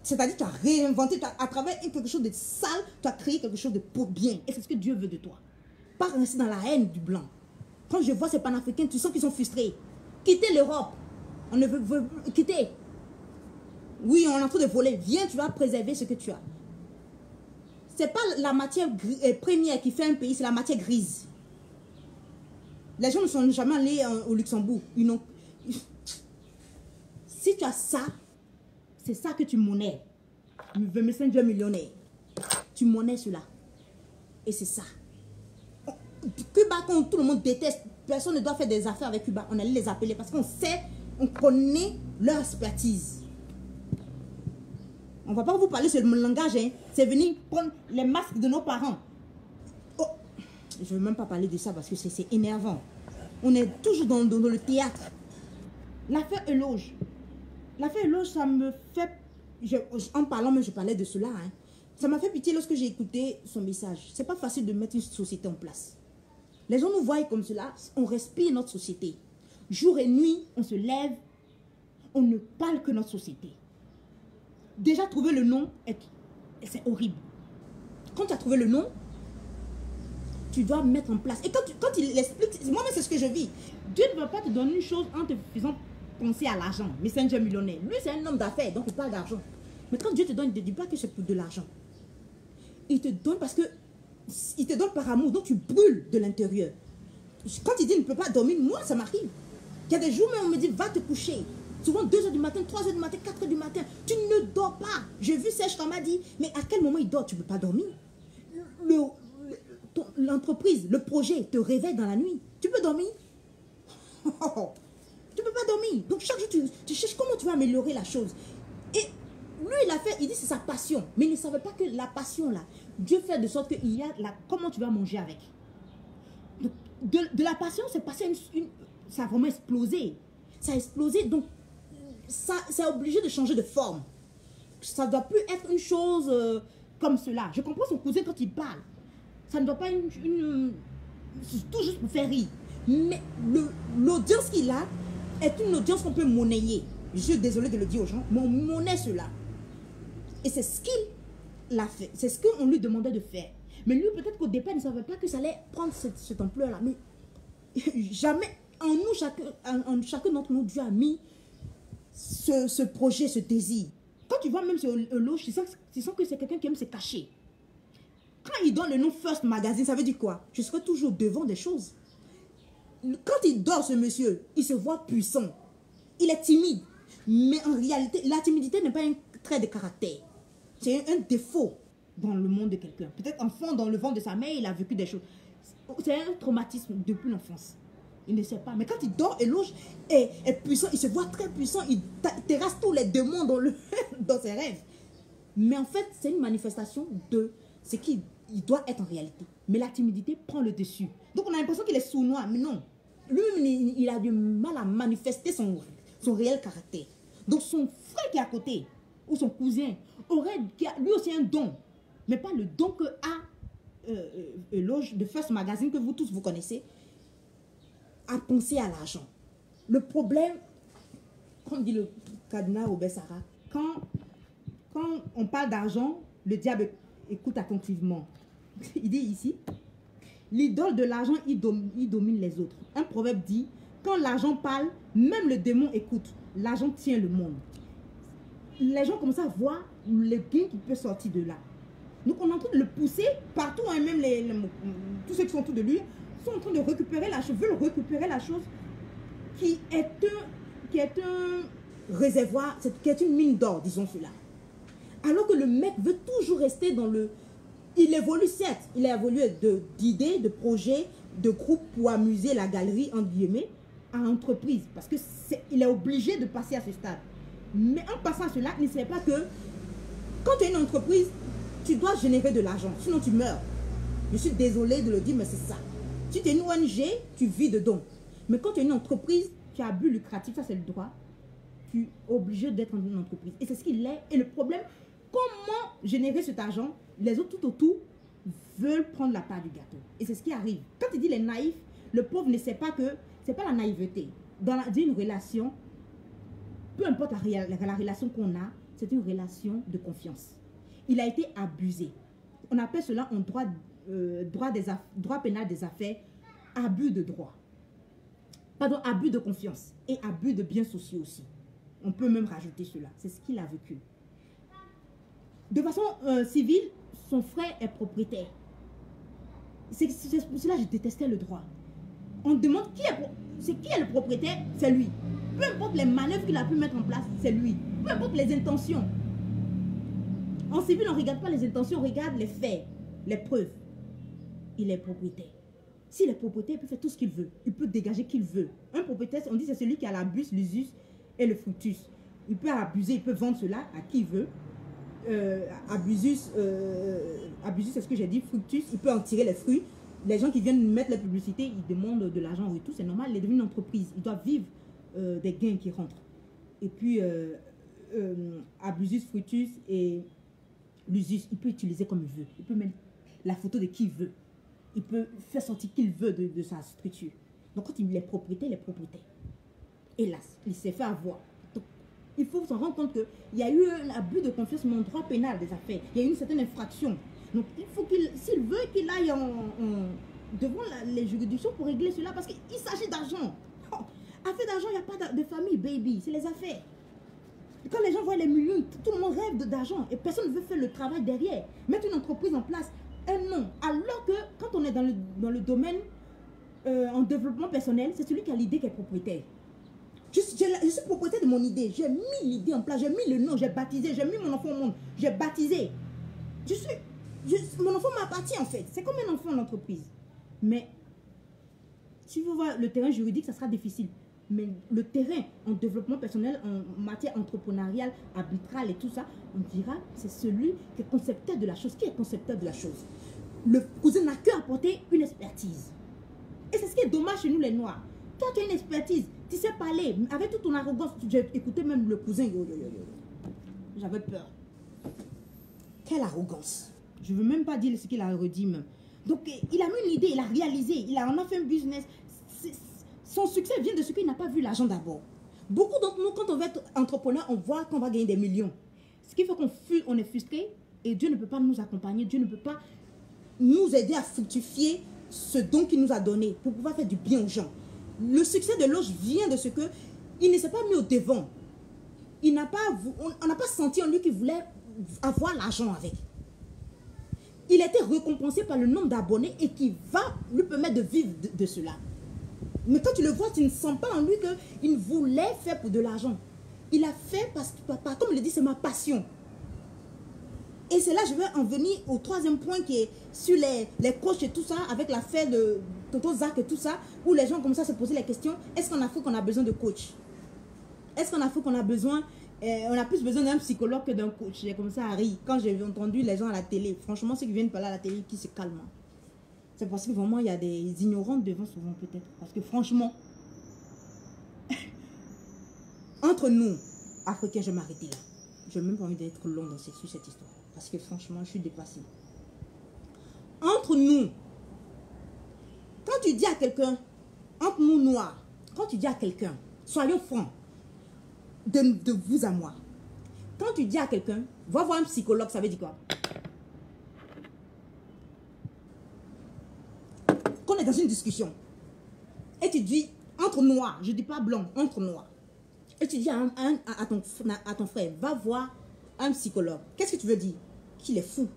A: C'est-à-dire que tu as réinventé, à travers quelque chose de sale, tu as créé quelque chose de bien. Et c'est ce que Dieu veut de toi. Pas rester dans la haine du blanc. Quand je vois ces panafricains, tu sens qu'ils sont frustrés. Quittez l'Europe. On ne veut quitter. Oui, on est en train de voler. Viens, tu vas préserver ce que tu as. Ce n'est pas la matière première qui fait un pays, c'est la matière grise. Les gens ne sont jamais allés au Luxembourg. Si tu as ça, c'est ça que tu monnaies. Le messenger millionnaire. Tu monnaies cela. Et c'est ça. Cuba, quand tout le monde déteste, personne ne doit faire des affaires avec Cuba. On allait les appeler parce qu'on sait, on connaît leur expertise. On ne va pas vous parler sur le langage. Hein. C'est venir prendre les masques de nos parents. Oh. Je ne veux même pas parler de ça parce que c'est énervant. On est toujours dans le théâtre. L'affaire Eloge. L'affaire Eloge, ça me fait... en parlant, mais je parlais de cela. Hein. Ça m'a fait pitié lorsque j'ai écouté son message. C'est pas facile de mettre une société en place. Les gens nous voient comme cela. On respire notre société. Jour et nuit, on se lève. On ne parle que notre société. déjà trouver le nom, c'est horrible. Quand tu as trouvé le nom, tu dois mettre en place. Et quand il explique, moi-même c'est ce que je vis. Dieu ne va pas te donner une chose en te faisant penser à l'argent. Messenger millionnaire. Lui c'est un homme d'affaires, donc il parle d'argent. Mais quand Dieu te donne, il ne te dit pas que c'est pour de l'argent. Il te donne parce que il te donne par amour, donc tu brûles de l'intérieur. Quand il dit il ne peut pas dormir, moi ça m'arrive. Il y a des jours où on me dit va te coucher. Souvent 2 h du matin, 3 h du matin, 4 h du matin. Tu ne dors pas. J'ai vu Serge quand m'a dit, mais à quel moment il dort? Tu ne peux pas dormir. L'entreprise, le projet te réveille dans la nuit. Tu peux dormir? Tu ne peux pas dormir. Donc chaque jour, tu cherches comment tu vas améliorer la chose. Et lui, il a fait, il dit c'est sa passion. Mais il ne savait pas que la passion là, Dieu fait de sorte qu'il y a comment tu vas manger avec. Donc, de la passion, c'est passé ça a vraiment explosé. Ça a explosé, donc ça c'est obligé de changer de forme. Ça ne doit plus être une chose comme cela. Je comprends son cousin quand il parle. Ça ne doit pas être tout juste pour faire rire. Mais l'audience qu'il a est une audience qu'on peut monnayer. Je suis désolée de le dire aux gens, mais on monnaie cela. Et c'est ce qu'il a fait. C'est ce qu'on lui demandait de faire. Mais lui, peut-être qu'au départ, il ne savait pas que ça allait prendre cette ampleur-là. Mais jamais, en chacun d'entre nous, Dieu a mis ce projet, ce désir. Quand tu vois même sur Loge, tu sens que c'est quelqu'un qui aime se cacher. Quand il donne le nom First Magazine, ça veut dire quoi? Je serai toujours devant des choses. Quand il dort, ce monsieur, il se voit puissant. Il est timide. Mais en réalité, la timidité n'est pas un trait de caractère. C'est un défaut dans le monde de quelqu'un. Peut-être enfant, dans le ventre de sa mère, il a vécu des choses. C'est un traumatisme depuis l'enfance. Il ne sait pas. Mais quand il dort et loge est puissant, il se voit très puissant. Il terrasse tous les démons dans ses rêves. Mais en fait, c'est une manifestation de ce qu'il doit être en réalité. Mais la timidité prend le dessus. Donc on a l'impression qu'il est sournois. Mais non. Lui-même, il a du mal à manifester son réel caractère. Donc son frère qui est à côté, ou son cousin, qui a lui aussi un don. Mais pas le don que a Loge de First Magazine, que vous tous vous connaissez, à penser à l'argent. Le problème, comme dit le cardinal Robert Sarah, quand on parle d'argent, le diable écoute attentivement. Il dit ici, l'idole de l'argent, il domine les autres. Un proverbe dit, quand l'argent parle, même le démon écoute. L'argent tient le monde. Les gens commencent à voir le gain qui peut sortir de là. Donc on est en train de le pousser partout, hein, même tous ceux qui sont autour de lui sont en train de récupérer la chose, veulent récupérer la chose qui est un réservoir, qui est une mine d'or, disons cela. Alors que le mec veut toujours rester dans le... Il évolue, certes, il a évolué d'idées, de projets, de groupes pour amuser la galerie, entre guillemets, à entreprise. Parce qu'il est obligé de passer à ce stade. Mais en passant à cela, il ne sait pas que quand tu as une entreprise, tu dois générer de l'argent, sinon tu meurs. Je suis désolée de le dire, mais c'est ça. Si tu es une ONG, tu vis de dons. Mais quand tu es une entreprise, tu as un but lucratif, ça c'est le droit, tu es obligé d'être dans une entreprise. Et c'est ce qu'il est. Et le problème, comment générer cet argent? Les autres tout autour veulent prendre la part du gâteau. Et c'est ce qui arrive. Quand il dit les naïfs, le pauvre ne sait pas que ce n'est pas la naïveté. Dans une relation, peu importe la relation qu'on a, c'est une relation de confiance. Il a été abusé. On appelle cela en droit pénal des affaires, abus de droit. Pardon, abus de confiance et abus de biens sociaux aussi. On peut même rajouter cela. C'est ce qu'il a vécu. De façon civile, son frère est propriétaire. C'est pour cela que je détestais le droit. On demande qui est le propriétaire, c'est lui. Peu importe les manœuvres qu'il a pu mettre en place, c'est lui. Peu importe les intentions. En civil, on ne regarde pas les intentions, on regarde les faits, les preuves. Il est propriétaire. S'il est propriétaire, il peut faire tout ce qu'il veut. Il peut dégager qu'il veut. Un propriétaire, on dit c'est celui qui a la bus, l'usus et le fructus. Il peut abuser, il peut vendre cela à qui il veut. Abusus, c'est ce que j'ai dit, fructus, il peut en tirer les fruits. Les gens qui viennent mettre la publicité, ils demandent de l'argent et tout, c'est normal, il est devenu une entreprise. Il doit vivre des gains qui rentrent. Et puis, abusus, fructus et l'usus, il peut utiliser comme il veut. Il peut mettre la photo de qui il veut. Il peut faire sortir qui il veut de sa structure. Donc, quand il est propriétaire, il est propriétaire. Hélas, il s'est fait avoir. Donc, il faut s'en rendre compte qu'il y a eu un abus de confiance dans le droit pénal des affaires. Il y a eu une certaine infraction. Donc, il faut s'il veut qu'il aille devant les juridictions pour régler cela, parce qu'il s'agit d'argent. Oh, affaire d'argent, il n'y a pas de famille, baby. C'est les affaires. Quand les gens voient les millions, tout le monde rêve d'argent et personne ne veut faire le travail derrière. Mettre une entreprise en place, un nom. Alors que quand on est dans le domaine en développement personnel, c'est celui qui a l'idée qui est propriétaire. Je suis propriétaire de mon idée. J'ai mis l'idée en place, j'ai mis le nom, j'ai baptisé, j'ai mis mon enfant au monde, j'ai baptisé. Mon enfant m'appartient en fait. C'est comme un enfant en entreprise. Mais si vous voyez le terrain juridique, ça sera difficile. Mais le terrain en développement personnel, en matière entrepreneuriale, arbitrale et tout ça, on dira c'est celui qui est concepteur de la chose. Qui est concepteur de la chose? Le cousin n'a qu'à apporter une expertise. Et c'est ce qui est dommage chez nous les Noirs. Toi, tu as une expertise, tu sais parler, avec toute ton arrogance. J'ai écouté même le cousin, j'avais peur. Quelle arrogance! Je ne veux même pas dire ce qu'il a redit même. Donc, il a mis une idée, il a réalisé, il en a fait un business. Son succès vient de ce qu'il n'a pas vu l'argent d'abord. Beaucoup d'entre nous, quand on va être entrepreneur, on voit qu'on va gagner des millions. Ce qui fait qu'on est frustré et Dieu ne peut pas nous accompagner, Dieu ne peut pas nous aider à fructifier ce don qu'il nous a donné pour pouvoir faire du bien aux gens. Le succès de Loge vient de ce qu'il ne s'est pas mis au devant. On n'a pas senti en lui qu'il voulait avoir l'argent avec. Il a été récompensé par le nombre d'abonnés et qui va lui permettre de vivre de cela. Mais quand tu le vois, tu ne sens pas en lui qu'il voulait faire pour de l'argent. Il a fait parce que, comme il le dit, c'est ma passion. Et c'est là que je vais en venir au troisième point qui est sur les coachs et tout ça, avec l'affaire de Toto Zach et tout ça, où les gens commencent à se poser la question, est-ce qu'en Afrique on a besoin de coach? Est-ce qu'en Afrique on a besoin, on a plus besoin d'un psychologue que d'un coach? J'ai commencé à rire quand j'ai entendu les gens à la télé. Franchement, ceux qui viennent parler à la télé, qui se calment. C'est parce que vraiment, il y a des ignorants devant souvent peut-être. Parce que franchement, entre nous, Africains, je vais m'arrêter là. Je n'ai même pas envie d'être long sur cette histoire. Parce que franchement, je suis dépassée. Entre nous, quand tu dis à quelqu'un, entre nous noirs, quand tu dis à quelqu'un, soyons francs, de vous à moi. Quand tu dis à quelqu'un, va voir un psychologue, ça veut dire quoi? Qu'on est dans une discussion et tu dis entre noirs, je ne dis pas blanc, entre noirs, et tu dis à ton frère, va voir un psychologue. Qu'est-ce que tu veux dire? Qu'il est fou.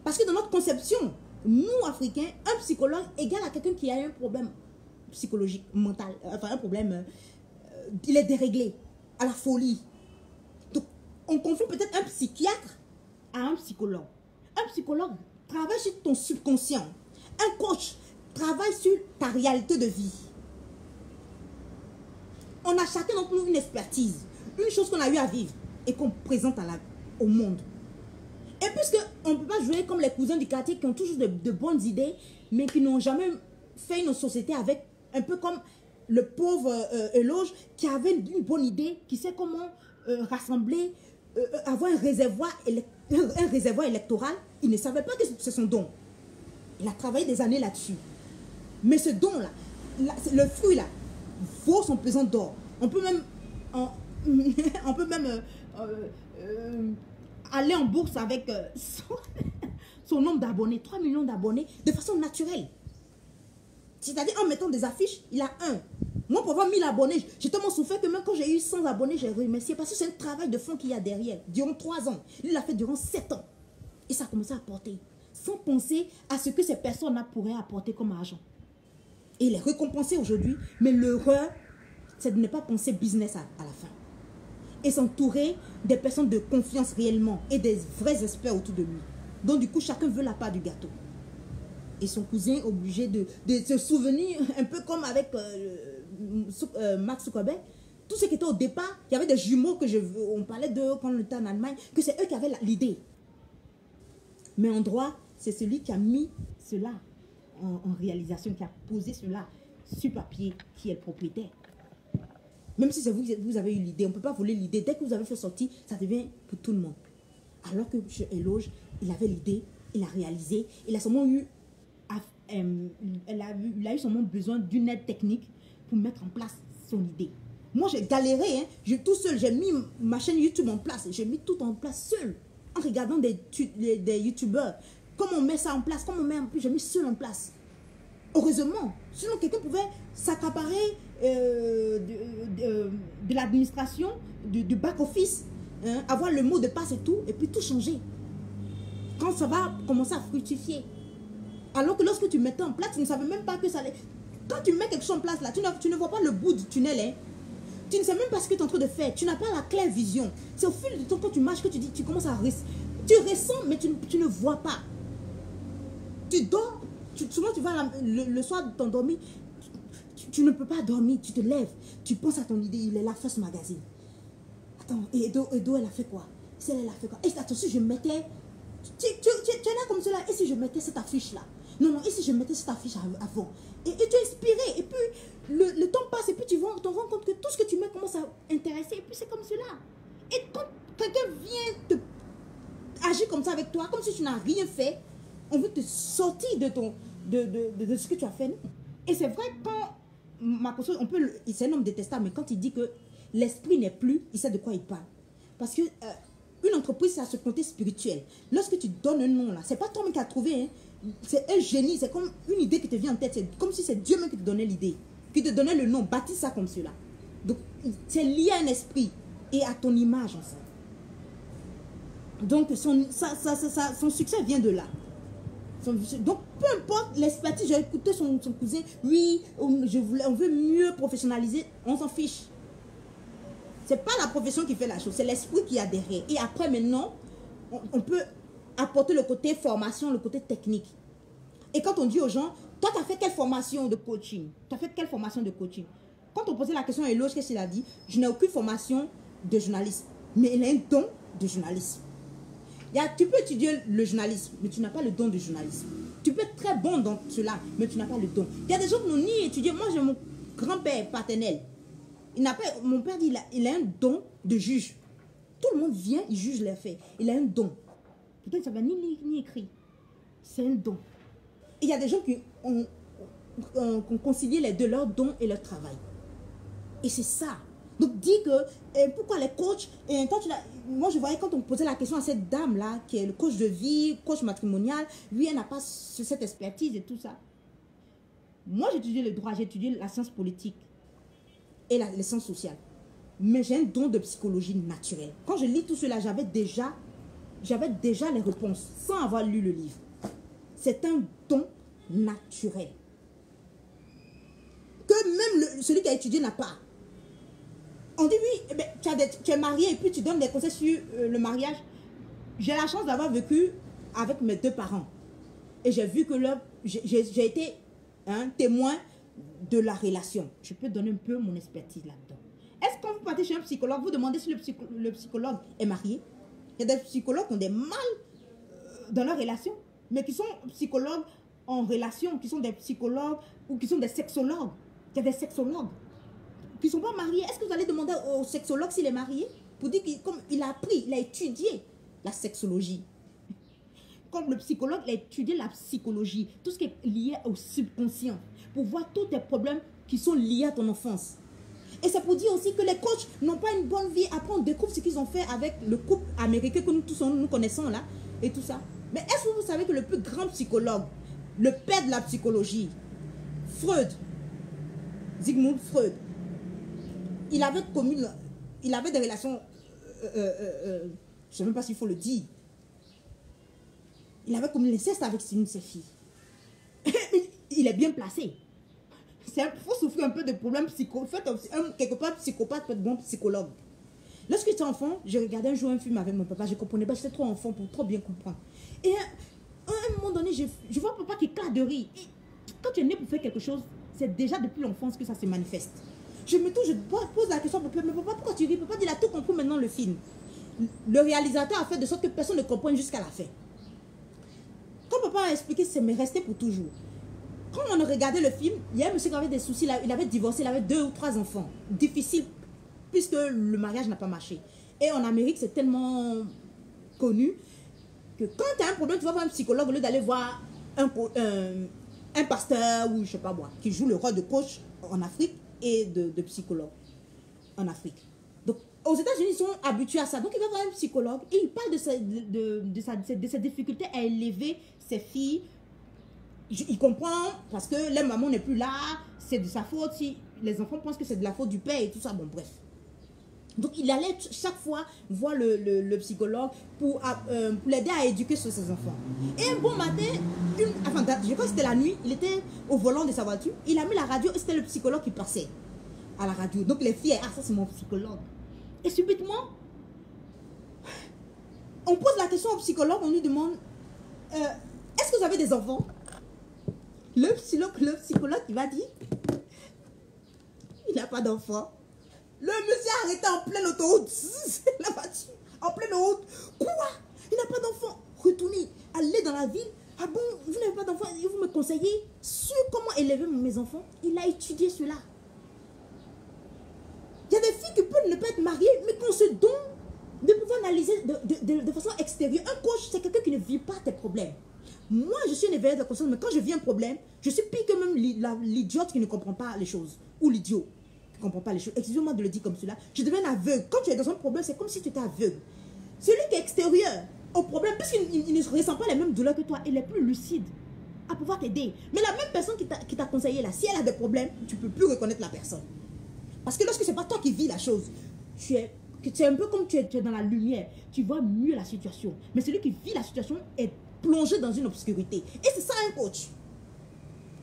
A: Parce que dans notre conception, nous Africains, un psychologue égale à quelqu'un qui a un problème psychologique, mental, enfin un problème, il est déréglé, à la folie. Donc on confond peut-être un psychiatre à un psychologue. Un psychologue travaille sur ton subconscient. Un coach travaille sur ta réalité de vie. On a chacun d'entre nous une expertise, une chose qu'on a eu à vivre et qu'on présente au monde. Et puisqu'on ne peut pas jouer comme les cousins du quartier qui ont toujours de bonnes idées, mais qui n'ont jamais fait une société avec, un peu comme le pauvre Eloge, qui avait une bonne idée, qui sait comment rassembler, avoir un réservoir électoral. Il ne savait pas que c'est son don. Il a travaillé des années là-dessus. Mais ce don-là, le fruit-là, vaut son pesant d'or. On peut même, aller en bourse avec son nombre d'abonnés, 3 millions d'abonnés, de façon naturelle. C'est-à-dire en mettant des affiches, il a un. Moi, pour avoir 1000 abonnés, j'ai tellement souffert que même quand j'ai eu 100 abonnés, j'ai remercié. Parce que c'est un travail de fond qu'il y a derrière. Durant 3 ans. Il l'a fait durant 7 ans. Et ça a commencé à apporter. Sans penser à ce que ces personnes-là pourraient apporter comme argent. Et il est récompensé aujourd'hui. Mais l'erreur, c'est de ne pas penser business à la fin. Et s'entourer des personnes de confiance réellement. Et des vrais experts autour de lui. Donc du coup, chacun veut la part du gâteau. Et son cousin obligé de se souvenir, un peu comme avec Mark Zuckerberg. Tout ce qui était au départ, il y avait des jumeaux on parlait d'eux quand on était en Allemagne, que c'est eux qui avaient l'idée. Mais en droit, c'est celui qui a mis cela en réalisation, qui a posé cela sur papier, qui est le propriétaire. Même si c'est vous avez eu l'idée, on ne peut pas voler l'idée. Dès que vous avez fait sortir, ça devient pour tout le monde. Alors que chez Eloge, il avait l'idée, il a réalisé, il a seulement eu, il a eu seulement besoin d'une aide technique pour mettre en place son idée. Moi, j'ai galéré, hein. Tout seul, j'ai mis ma chaîne YouTube en place. J'ai mis tout en place seul, en regardant des YouTubeurs. Comment on met ça en place, comment on met en plus, j'ai mis seul en place. Heureusement, sinon quelqu'un pouvait s'accaparer de l'administration, du back-office, hein, avoir le mot de passe et tout, et puis tout changer. Quand ça va commencer à fructifier. Alors que lorsque tu mettais en place, tu ne savais même pas que ça allait... Quand tu mets quelque chose en place là, tu ne vois pas le bout du tunnel, hein. Tu ne sais même pas ce que tu es en train de faire. Tu n'as pas la claire vision. C'est au fil du temps quand tu marches que tu commences à... Tu ressens, mais tu ne vois pas. Tu dors. Souvent, tu vas le soir t'endormir. Tu ne peux pas dormir. Tu te lèves. Tu penses à ton idée. Il est là, First Magazine. Attends, et Edo, elle a fait quoi? Elle a fait quoi? Et attention, je mettais... Tu es là comme cela. Et si je mettais cette affiche-là? Non, et si je mettais cette affiche avant? Et tu es inspiré. Et puis, le temps passe. Et puis, tu te rends compte que tout ce que tu mets commence à intéresser. Et puis, c'est comme cela. Et quand quelqu'un vient agir comme ça avec toi, comme si tu n'as rien fait, on veut te sortir de ce que tu as fait. Non. Et c'est vrai, quand Marcos, c'est un homme détestable, mais quand il dit que l'esprit n'est plus, il sait de quoi il parle. Parce que une entreprise, c'est à ce côté spirituel. Lorsque tu donnes un nom, là, c'est pas toi-même qui as trouvé, hein. C'est un génie, c'est comme une idée qui te vient en tête. C'est comme si c'est Dieu même qui te donnait l'idée, qui te donnait le nom, baptise ça comme cela. Donc, c'est lié à un esprit et à ton image, en fait. Donc, son succès vient de là. Donc, peu importe l'expertise, j'ai écouté son cousin, oui, on veut mieux professionnaliser, on s'en fiche. C'est pas la profession qui fait la chose, c'est l'esprit qui a derrière. Et après, maintenant, on peut apporter le côté formation, le côté technique. Et quand on dit aux gens, toi, tu as fait quelle formation de coaching? Tu as fait quelle formation de coaching? Quand on posait la question à Eloge, qu'est-ce qu'il a dit? Je n'ai aucune formation de journaliste, mais il a un don de journalisme. Tu peux étudier le journalisme, mais tu n'as pas le don de journalisme. Tu peux être très bon dans cela, mais tu n'as pas le don. Il y a des gens qui n'ont ni étudié. Moi, j'ai mon grand-père paternel. Mon père dit il a un don de juge. Tout le monde vient, il juge les faits. Il a un don. Pourtant, il ne savait ni écrit. C'est un don. Et il y a des gens qui ont concilié les deux, leur don et leur travail. Et c'est ça. Donc, dis que, pourquoi les coachs, moi je voyais quand on posait la question à cette dame-là, qui est le coach de vie, coach matrimonial, lui, elle n'a pas cette expertise et tout ça. Moi, j'ai étudié le droit, j'ai étudié la science politique et les sciences sociales. Mais j'ai un don de psychologie naturelle. Quand je lis tout cela, j'avais déjà les réponses, sans avoir lu le livre. C'est un don naturel. Que même celui qui a étudié n'a pas. On dit oui, eh bien, tu es marié et puis tu donnes des conseils sur le mariage. J'ai la chance d'avoir vécu avec mes deux parents. Et j'ai vu que j'ai été témoin de la relation. Je peux donner un peu mon expertise là-dedans. Est-ce que quand vous partez chez un psychologue, vous demandez si le psychologue est marié? Il y a des psychologues qui ont des mal dans leur relation, mais qui sont psychologues en relation, qui sont des psychologues ou qui sont des sexologues. Il y a des sexologues qui ne sont pas mariés. Est-ce que vous allez demander au sexologue s'il est marié? Pour dire qu'il a appris, il a étudié la sexologie. Comme le psychologue, il a étudié la psychologie, tout ce qui est lié au subconscient, pour voir tous tes problèmes qui sont liés à ton enfance. Et c'est pour dire aussi que les coachs n'ont pas une bonne vie. Après, on découvre ce qu'ils ont fait avec le couple américain que nous connaissons là, et tout ça. Mais est-ce que vous savez que le plus grand psychologue, le père de la psychologie, Freud, Sigmund Freud, il avait des relations, je ne sais même pas s'il faut le dire, il avait commis l'inceste avec une de ses filles. Il est bien placé. Il faut souffrir un peu de problèmes psychologiques. Quelque part, psychopathe peut être bon psychologue. Lorsque j'étais enfant, je regardais un jour un film avec mon papa. Je ne comprenais pas, j'étais trop enfant pour trop bien comprendre. Et à un moment donné, je vois papa qui éclate de rire. Et quand tu es né pour faire quelque chose, c'est déjà depuis l'enfance que ça se manifeste. Je pose la question à mon papa, mais papa, pourquoi tu ris? Papa dit, il a tout compris maintenant le film. Le réalisateur a fait de sorte que personne ne comprenne jusqu'à la fin. Quand papa a expliqué, c'est resté pour toujours. Quand on a regardé le film, il y a un monsieur qui avait des soucis, il avait divorcé, il avait 2 ou 3 enfants. Difficile, puisque le mariage n'a pas marché. Et en Amérique, c'est tellement connu que quand tu as un problème, tu vas voir un psychologue au lieu d'aller voir un pasteur ou je ne sais pas moi, qui joue le rôle de coach en Afrique et de psychologue. en Afrique. Donc, aux États-Unis, ils sont habitués à ça. Donc, il va voir un psychologue et il parle de ses difficultés à élever ses filles. Il comprend parce que la maman n'est plus là, c'est de sa faute. Si les enfants pensent que c'est de la faute du père et tout ça, bon, bref. Donc, il allait chaque fois voir le psychologue pour l'aider à éduquer sur ses enfants. Et un bon matin, je crois que c'était la nuit, il était au volant de sa voiture, il a mis la radio et c'était le psychologue qui passait à la radio. Donc, les filles, ah, ça c'est mon psychologue. Et subitement, on pose la question au psychologue, on lui demande, est-ce que vous avez des enfants? Le psychologue, il va dire, il n'a pas d'enfants. Le monsieur a arrêté en pleine autoroute. La voiture, en pleine route. Quoi? Il n'a pas d'enfant. Retournez, allez dans la ville. Ah bon, vous n'avez pas d'enfant? Vous me conseillez sur comment élever mes enfants? Il a étudié cela. Il y a des filles qui peuvent ne pas être mariées, mais qu'on se donne de pouvoir analyser de façon extérieure. Un coach, c'est quelqu'un qui ne vit pas tes problèmes. Moi, je suis une éveilleuse de conscience, mais quand je vis un problème, je suis pire que même l'idiote qui ne comprend pas les choses. Ou l'idiot. Je ne comprends pas les choses. Excusez-moi de le dire comme cela. Je deviens aveugle. Quand tu es dans un problème, c'est comme si tu étais aveugle. Celui qui est extérieur au problème, puisqu'il ne ressent pas les mêmes douleurs que toi, il est plus lucide à pouvoir t'aider. Mais la même personne qui t'a conseillé là, si elle a des problèmes, tu ne peux plus reconnaître la personne. Parce que lorsque ce n'est pas toi qui vis la chose, tu es un peu comme tu es dans la lumière. Tu vois mieux la situation. Mais celui qui vit la situation est plongé dans une obscurité. Et c'est ça un coach.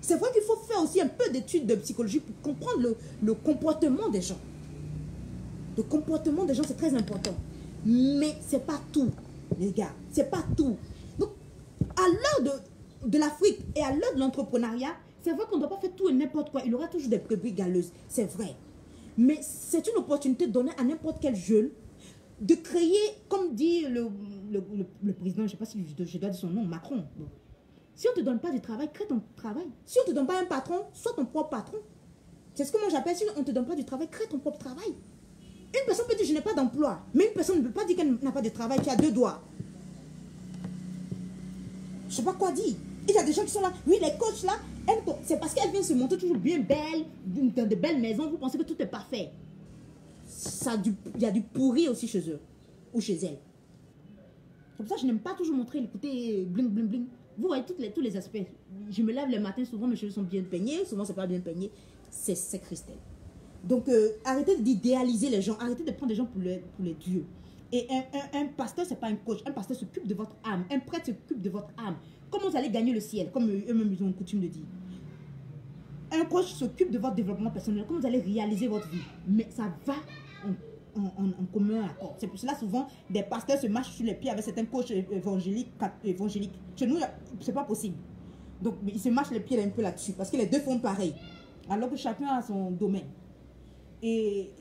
A: C'est vrai qu'il faut faire aussi un peu d'études de psychologie pour comprendre le comportement des gens. Le comportement des gens, c'est très important. Mais ce n'est pas tout, les gars. Ce n'est pas tout. Donc, à l'heure de l'Afrique et à l'heure de l'entrepreneuriat, c'est vrai qu'on ne doit pas faire tout et n'importe quoi. Il y aura toujours des brebis galeuses. C'est vrai. Mais c'est une opportunité donnée à n'importe quel jeune de créer, comme dit le président, je ne sais pas si je dois dire son nom, Macron. Bon. Si on ne te donne pas du travail, crée ton travail. Si on ne te donne pas un patron, sois ton propre patron. C'est ce que moi j'appelle, si on ne te donne pas du travail, crée ton propre travail. Une personne peut dire, je n'ai pas d'emploi. Mais une personne ne peut pas dire qu'elle n'a pas de travail, qui a deux doigts. Je ne sais pas quoi dire. Il y a des gens qui sont là, oui, les coachs là, c'est parce qu'elles viennent se montrer toujours bien belles, dans de belles maisons, vous pensez que tout est parfait. Il y a du pourri aussi chez eux, ou chez elles. C'est pour ça que je n'aime pas toujours montrer le côté bling, bling, bling. Vous voyez tous les aspects. Je me lève le matin, souvent mes cheveux sont bien peignés, souvent c'est pas bien peigné. C'est Christelle. Donc arrêtez d'idéaliser les gens, arrêtez de prendre des gens pour les dieux. Et un pasteur, c'est pas un coach. Un pasteur s'occupe de votre âme. Un prêtre s'occupe de votre âme. Comment vous allez gagner le ciel, comme eux-mêmes ils ont coutume de dire. Un coach s'occupe de votre développement personnel. Comment vous allez réaliser votre vie. Mais ça va en commun accord. C'est pour cela souvent des pasteurs se marchent sur les pieds avec certains coachs évangéliques. Chez nous, c'est pas possible. Donc ils se marchent les pieds un peu là-dessus parce que les deux font pareil. Alors que chacun a son domaine. Et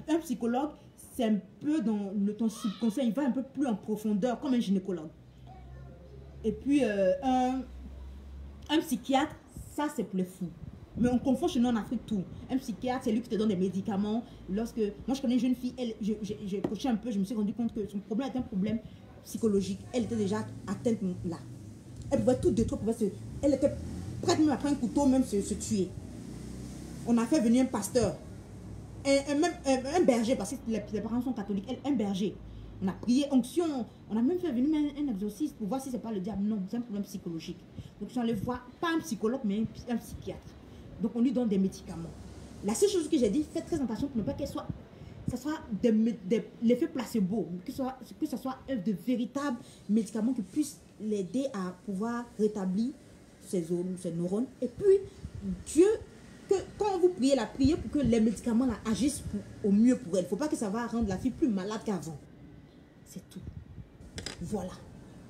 A: un psychologue, c'est un peu dans ton subconscient, il va un peu plus en profondeur, comme un gynécologue. Et puis un psychiatre, ça c'est pour les fous. Mais on confond chez nous en Afrique tout. Un psychiatre, c'est lui qui te donne des médicaments. Moi, je connais une jeune fille, j'ai coaché un peu, je me suis rendu compte que son problème était un problème psychologique. Elle était déjà atteinte là. Elle pouvait tout détruire, elle était prête même à prendre un couteau, même se tuer. On a fait venir un pasteur, un berger, parce que les parents sont catholiques, un berger. On a prié, onction, on a même fait venir un exorciste pour voir si c'est pas le diable. Non, c'est un problème psychologique. Donc, si on le voit, pas un psychologue, mais un psychiatre. Donc, on lui donne des médicaments. La seule chose que j'ai dit, faites très attention pour ne pas que ça soit l'effet placebo, que ce soit de véritables médicaments qui puissent l'aider à pouvoir rétablir ses neurones. Et puis, Dieu, quand vous priez, priez pour que les médicaments là, agissent au mieux pour elle. Il ne faut pas que ça va rendre la fille plus malade qu'avant. C'est tout. Voilà.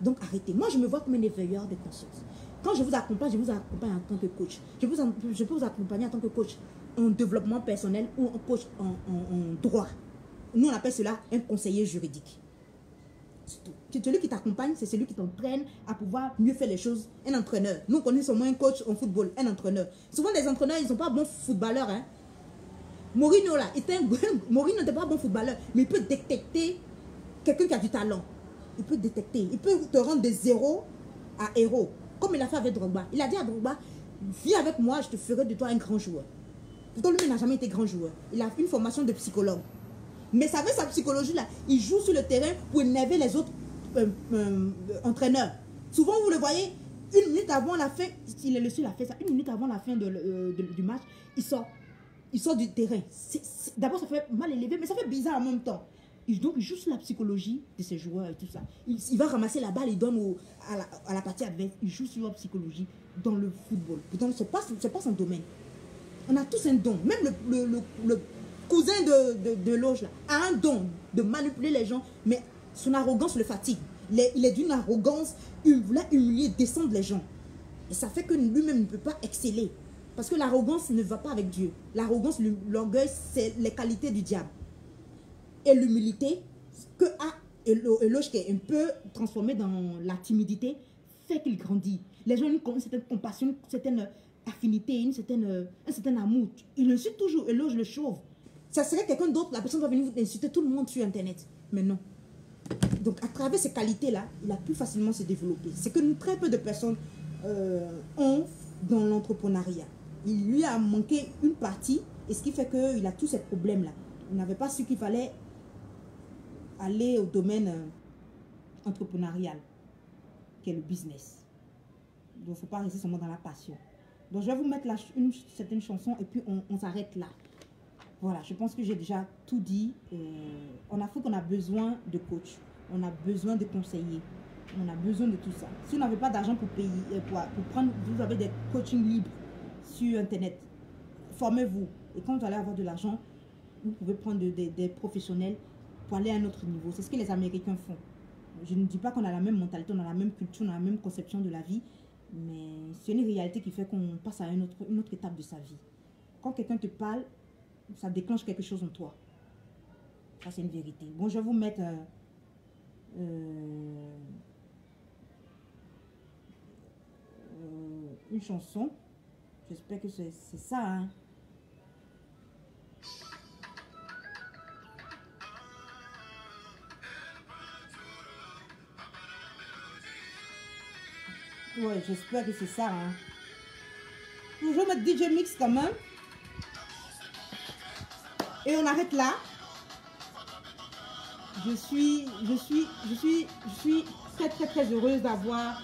A: Donc, arrêtez. Moi, je me vois comme un éveilleur de conscience. Quand je vous accompagne en tant que coach. Je peux vous accompagner en tant que coach en développement personnel ou en coach en droit. Nous, on appelle cela un conseiller juridique. C'est tout. Celui qui t'accompagne, c'est celui qui t'entraîne à pouvoir mieux faire les choses. Un entraîneur. Nous, on connaît seulement un coach en football, un entraîneur. Souvent, les entraîneurs, ils ne sont pas bons footballeurs. Hein. Mourinho, là, Mourinho n'était pas bon footballeur, mais il peut détecter quelqu'un qui a du talent. Il peut détecter. Il peut te rendre de zéro à héros. Comme il a fait avec Drogba. Il a dit à Drogba, viens avec moi, je te ferai de toi un grand joueur. Pourtant, lui, il n'a jamais été grand joueur. Il a une formation de psychologue. Mais ça fait sa psychologie-là. Il joue sur le terrain pour énerver les autres entraîneurs. Souvent, vous le voyez, une minute avant la fin, il est le seul à faire ça. Une minute avant la fin du match, il sort du terrain. D'abord, ça fait mal élevé, mais ça fait bizarre en même temps. Donc, il joue sur la psychologie de ses joueurs et tout ça. Il va ramasser la balle, il donne à la partie adverse. Il joue sur la psychologie dans le football. Donc, ce n'est pas son domaine. On a tous un don. Même le cousin de Loge là, a un don de manipuler les gens, mais son arrogance le fatigue. Il est d'une arrogance, il voulait humilier, descendre les gens. Et ça fait que lui-même ne peut pas exceller. Parce que l'arrogance ne va pas avec Dieu. L'arrogance, l'orgueil, c'est les qualités du diable. Et l'humilité, que a Eloge qui est un peu transformé dans la timidité, fait qu'il grandit. Les gens ont une certaine compassion, une certaine affinité, un certain amour. Il insulte toujours, Eloge le chauve. Ça serait quelqu'un d'autre, la personne va venir vous insulter tout le monde sur Internet. Mais non. Donc, à travers ces qualités-là, il a pu facilement se développer. C'est que très peu de personnes ont dans l'entrepreneuriat. Il lui a manqué une partie, et ce qui fait qu'il a tous ces problèmes-là. Il n'avait pas su qu'il fallait aller au domaine entrepreneurial, qui est le business. Donc, il ne faut pas rester seulement dans la passion. Donc, je vais vous mettre une certaine chanson, et puis on s'arrête là. Voilà, je pense que j'ai déjà tout dit. En Afrique, on a besoin de coach. On a besoin de conseillers. On a besoin de tout ça. Si vous n'avez pas d'argent pour payer, pour prendre, vous avez des coachings libres sur Internet. Formez-vous. Et quand vous allez avoir de l'argent, vous pouvez prendre des professionnels pour aller à un autre niveau. C'est ce que les Américains font. Je ne dis pas qu'on a la même mentalité, on a la même culture, on a la même conception de la vie. Mais c'est une réalité qui fait qu'on passe à une autre étape de sa vie. Quand quelqu'un te parle, ça déclenche quelque chose en toi. Ça, c'est une vérité. Bon, je vais vous mettre une chanson. J'espère que c'est ça. Hein. Ouais, j'espère que c'est ça. Hein. Je vais mettre DJ Mix quand même. Et on arrête là. Je suis très heureuse d'avoir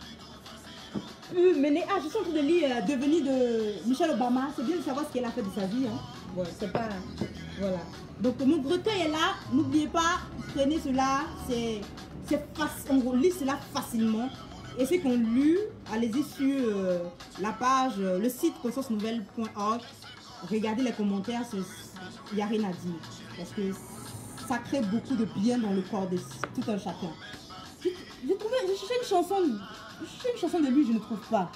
A: pu mener. Ah, je suis en train de lire Devenir de Michelle Obama. C'est bien de savoir ce qu'elle a fait de sa vie. Hein. Ouais, c'est pas. Voilà. Donc mon breteuil est là. N'oubliez pas, prenez cela. C'est facile. On lit cela facilement. Et ceux qui ont lu, allez-y sur la page, le site consciencenouvelle.org. Regardez les commentaires. Il n'y a rien à dire. Parce que ça crée beaucoup de bien dans le corps de tout un chacun. J'ai cherché une chanson de lui, je ne trouve pas.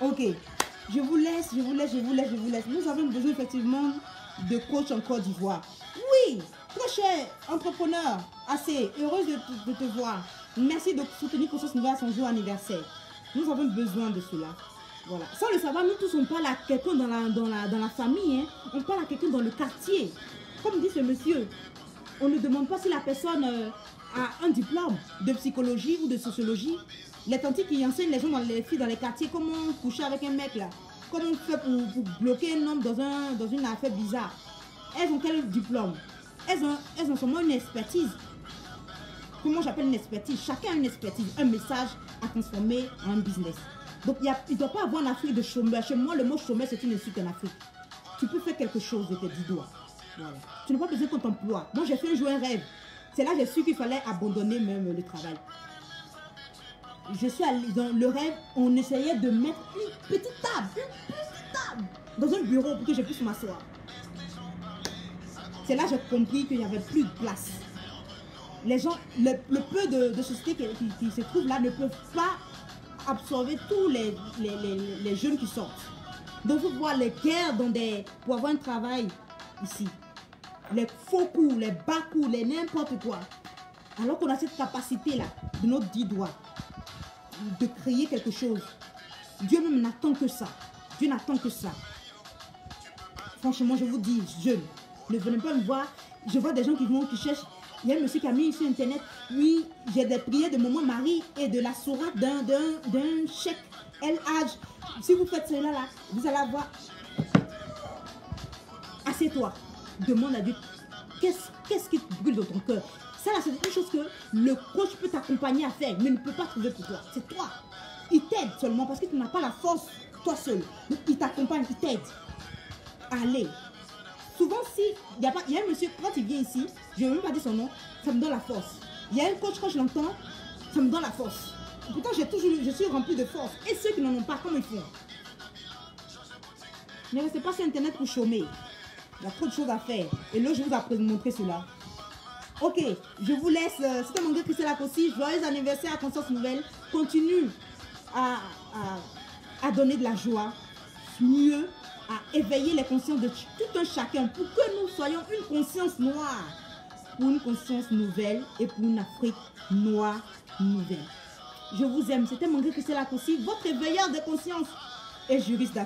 A: Ok, je vous laisse. Nous avons besoin effectivement de coach en Côte d'Ivoire. Oui, très cher entrepreneur, assez heureuse de te voir. Merci de soutenir Conscience Nouvelle à son jour anniversaire. Nous avons besoin de cela. Voilà. Sans le savoir, nous tous on parle à quelqu'un dans la famille, hein. On parle à quelqu'un dans le quartier. Comme dit ce monsieur, on ne demande pas si la personne a un diplôme de psychologie ou de sociologie. Les tantis qui enseignent les gens, les filles dans les quartiers, comment coucher avec un mec là, comment on fait pour bloquer un homme dans une affaire bizarre. Elles ont quel diplôme? Elles ont seulement une expertise. Comment j'appelle une expertise? Chacun a une expertise, un message à transformer en un business. Donc, il ne doit pas avoir en Afrique de chômeur. Chez moi, le mot chômeur, c'est une insulte en Afrique. Tu peux faire quelque chose de tes 10 doigts. Voilà. Tu n'as pas besoin qu'on t'emploie. Moi, j'ai fait un jour un rêve. C'est là que j'ai su qu'il fallait abandonner même le travail. Je suis allée dans le rêve, on essayait de mettre une petite table dans un bureau pour que je puisse m'asseoir. C'est là que j'ai compris qu'il n'y avait plus de place. Les gens, le peu de sociétés qui se trouvent là ne peuvent pas absorber tous les jeunes qui sortent. Donc vous voyez les guerres pour avoir un travail ici. Les faux coups, les bas coups, les n'importe quoi. Alors qu'on a cette capacité-là, de nos 10 doigts, de créer quelque chose. Dieu même n'attend que ça. Dieu n'attend que ça. Franchement, je vous dis, jeunes, ne venez pas me voir. Je vois des gens qui cherchent. Il y a un monsieur qui a mis sur Internet, oui, j'ai des prières de maman Marie et de la sourate d'un chèque LH, si vous faites cela là, vous allez avoir... Assieds-toi, demande à Dieu, qu'est-ce qui te brûle dans ton cœur? Ça là, c'est une chose que le coach peut t'accompagner à faire, mais ne peut pas trouver pour toi. C'est toi. Il t'aide seulement parce que tu n'as pas la force toi seul. Donc il t'accompagne, il t'aide. Allez. Souvent, si il y a un monsieur, quand il vient ici, je ne vais même pas dire son nom, ça me donne la force. Il y a un coach, quand je l'entends, ça me donne la force. Pourtant, je suis rempli de force. Et ceux qui n'en ont pas, comment ils font? Ne restez pas sur Internet pour chômer. Il y a trop de choses à faire. Et là, je vous ai montré cela. Ok, je vous laisse. C'était mon gars Christelle aussi. Joyeux anniversaire à Conscience Nouvelle. Continue à donner de la joie. Mieux, à éveiller les consciences de tout un chacun pour que nous soyons une conscience noire. Pour une conscience nouvelle et pour une Afrique noire nouvelle. Je vous aime. C'était mon gars Christelle aussi, votre éveilleur de conscience et juriste d'Afrique.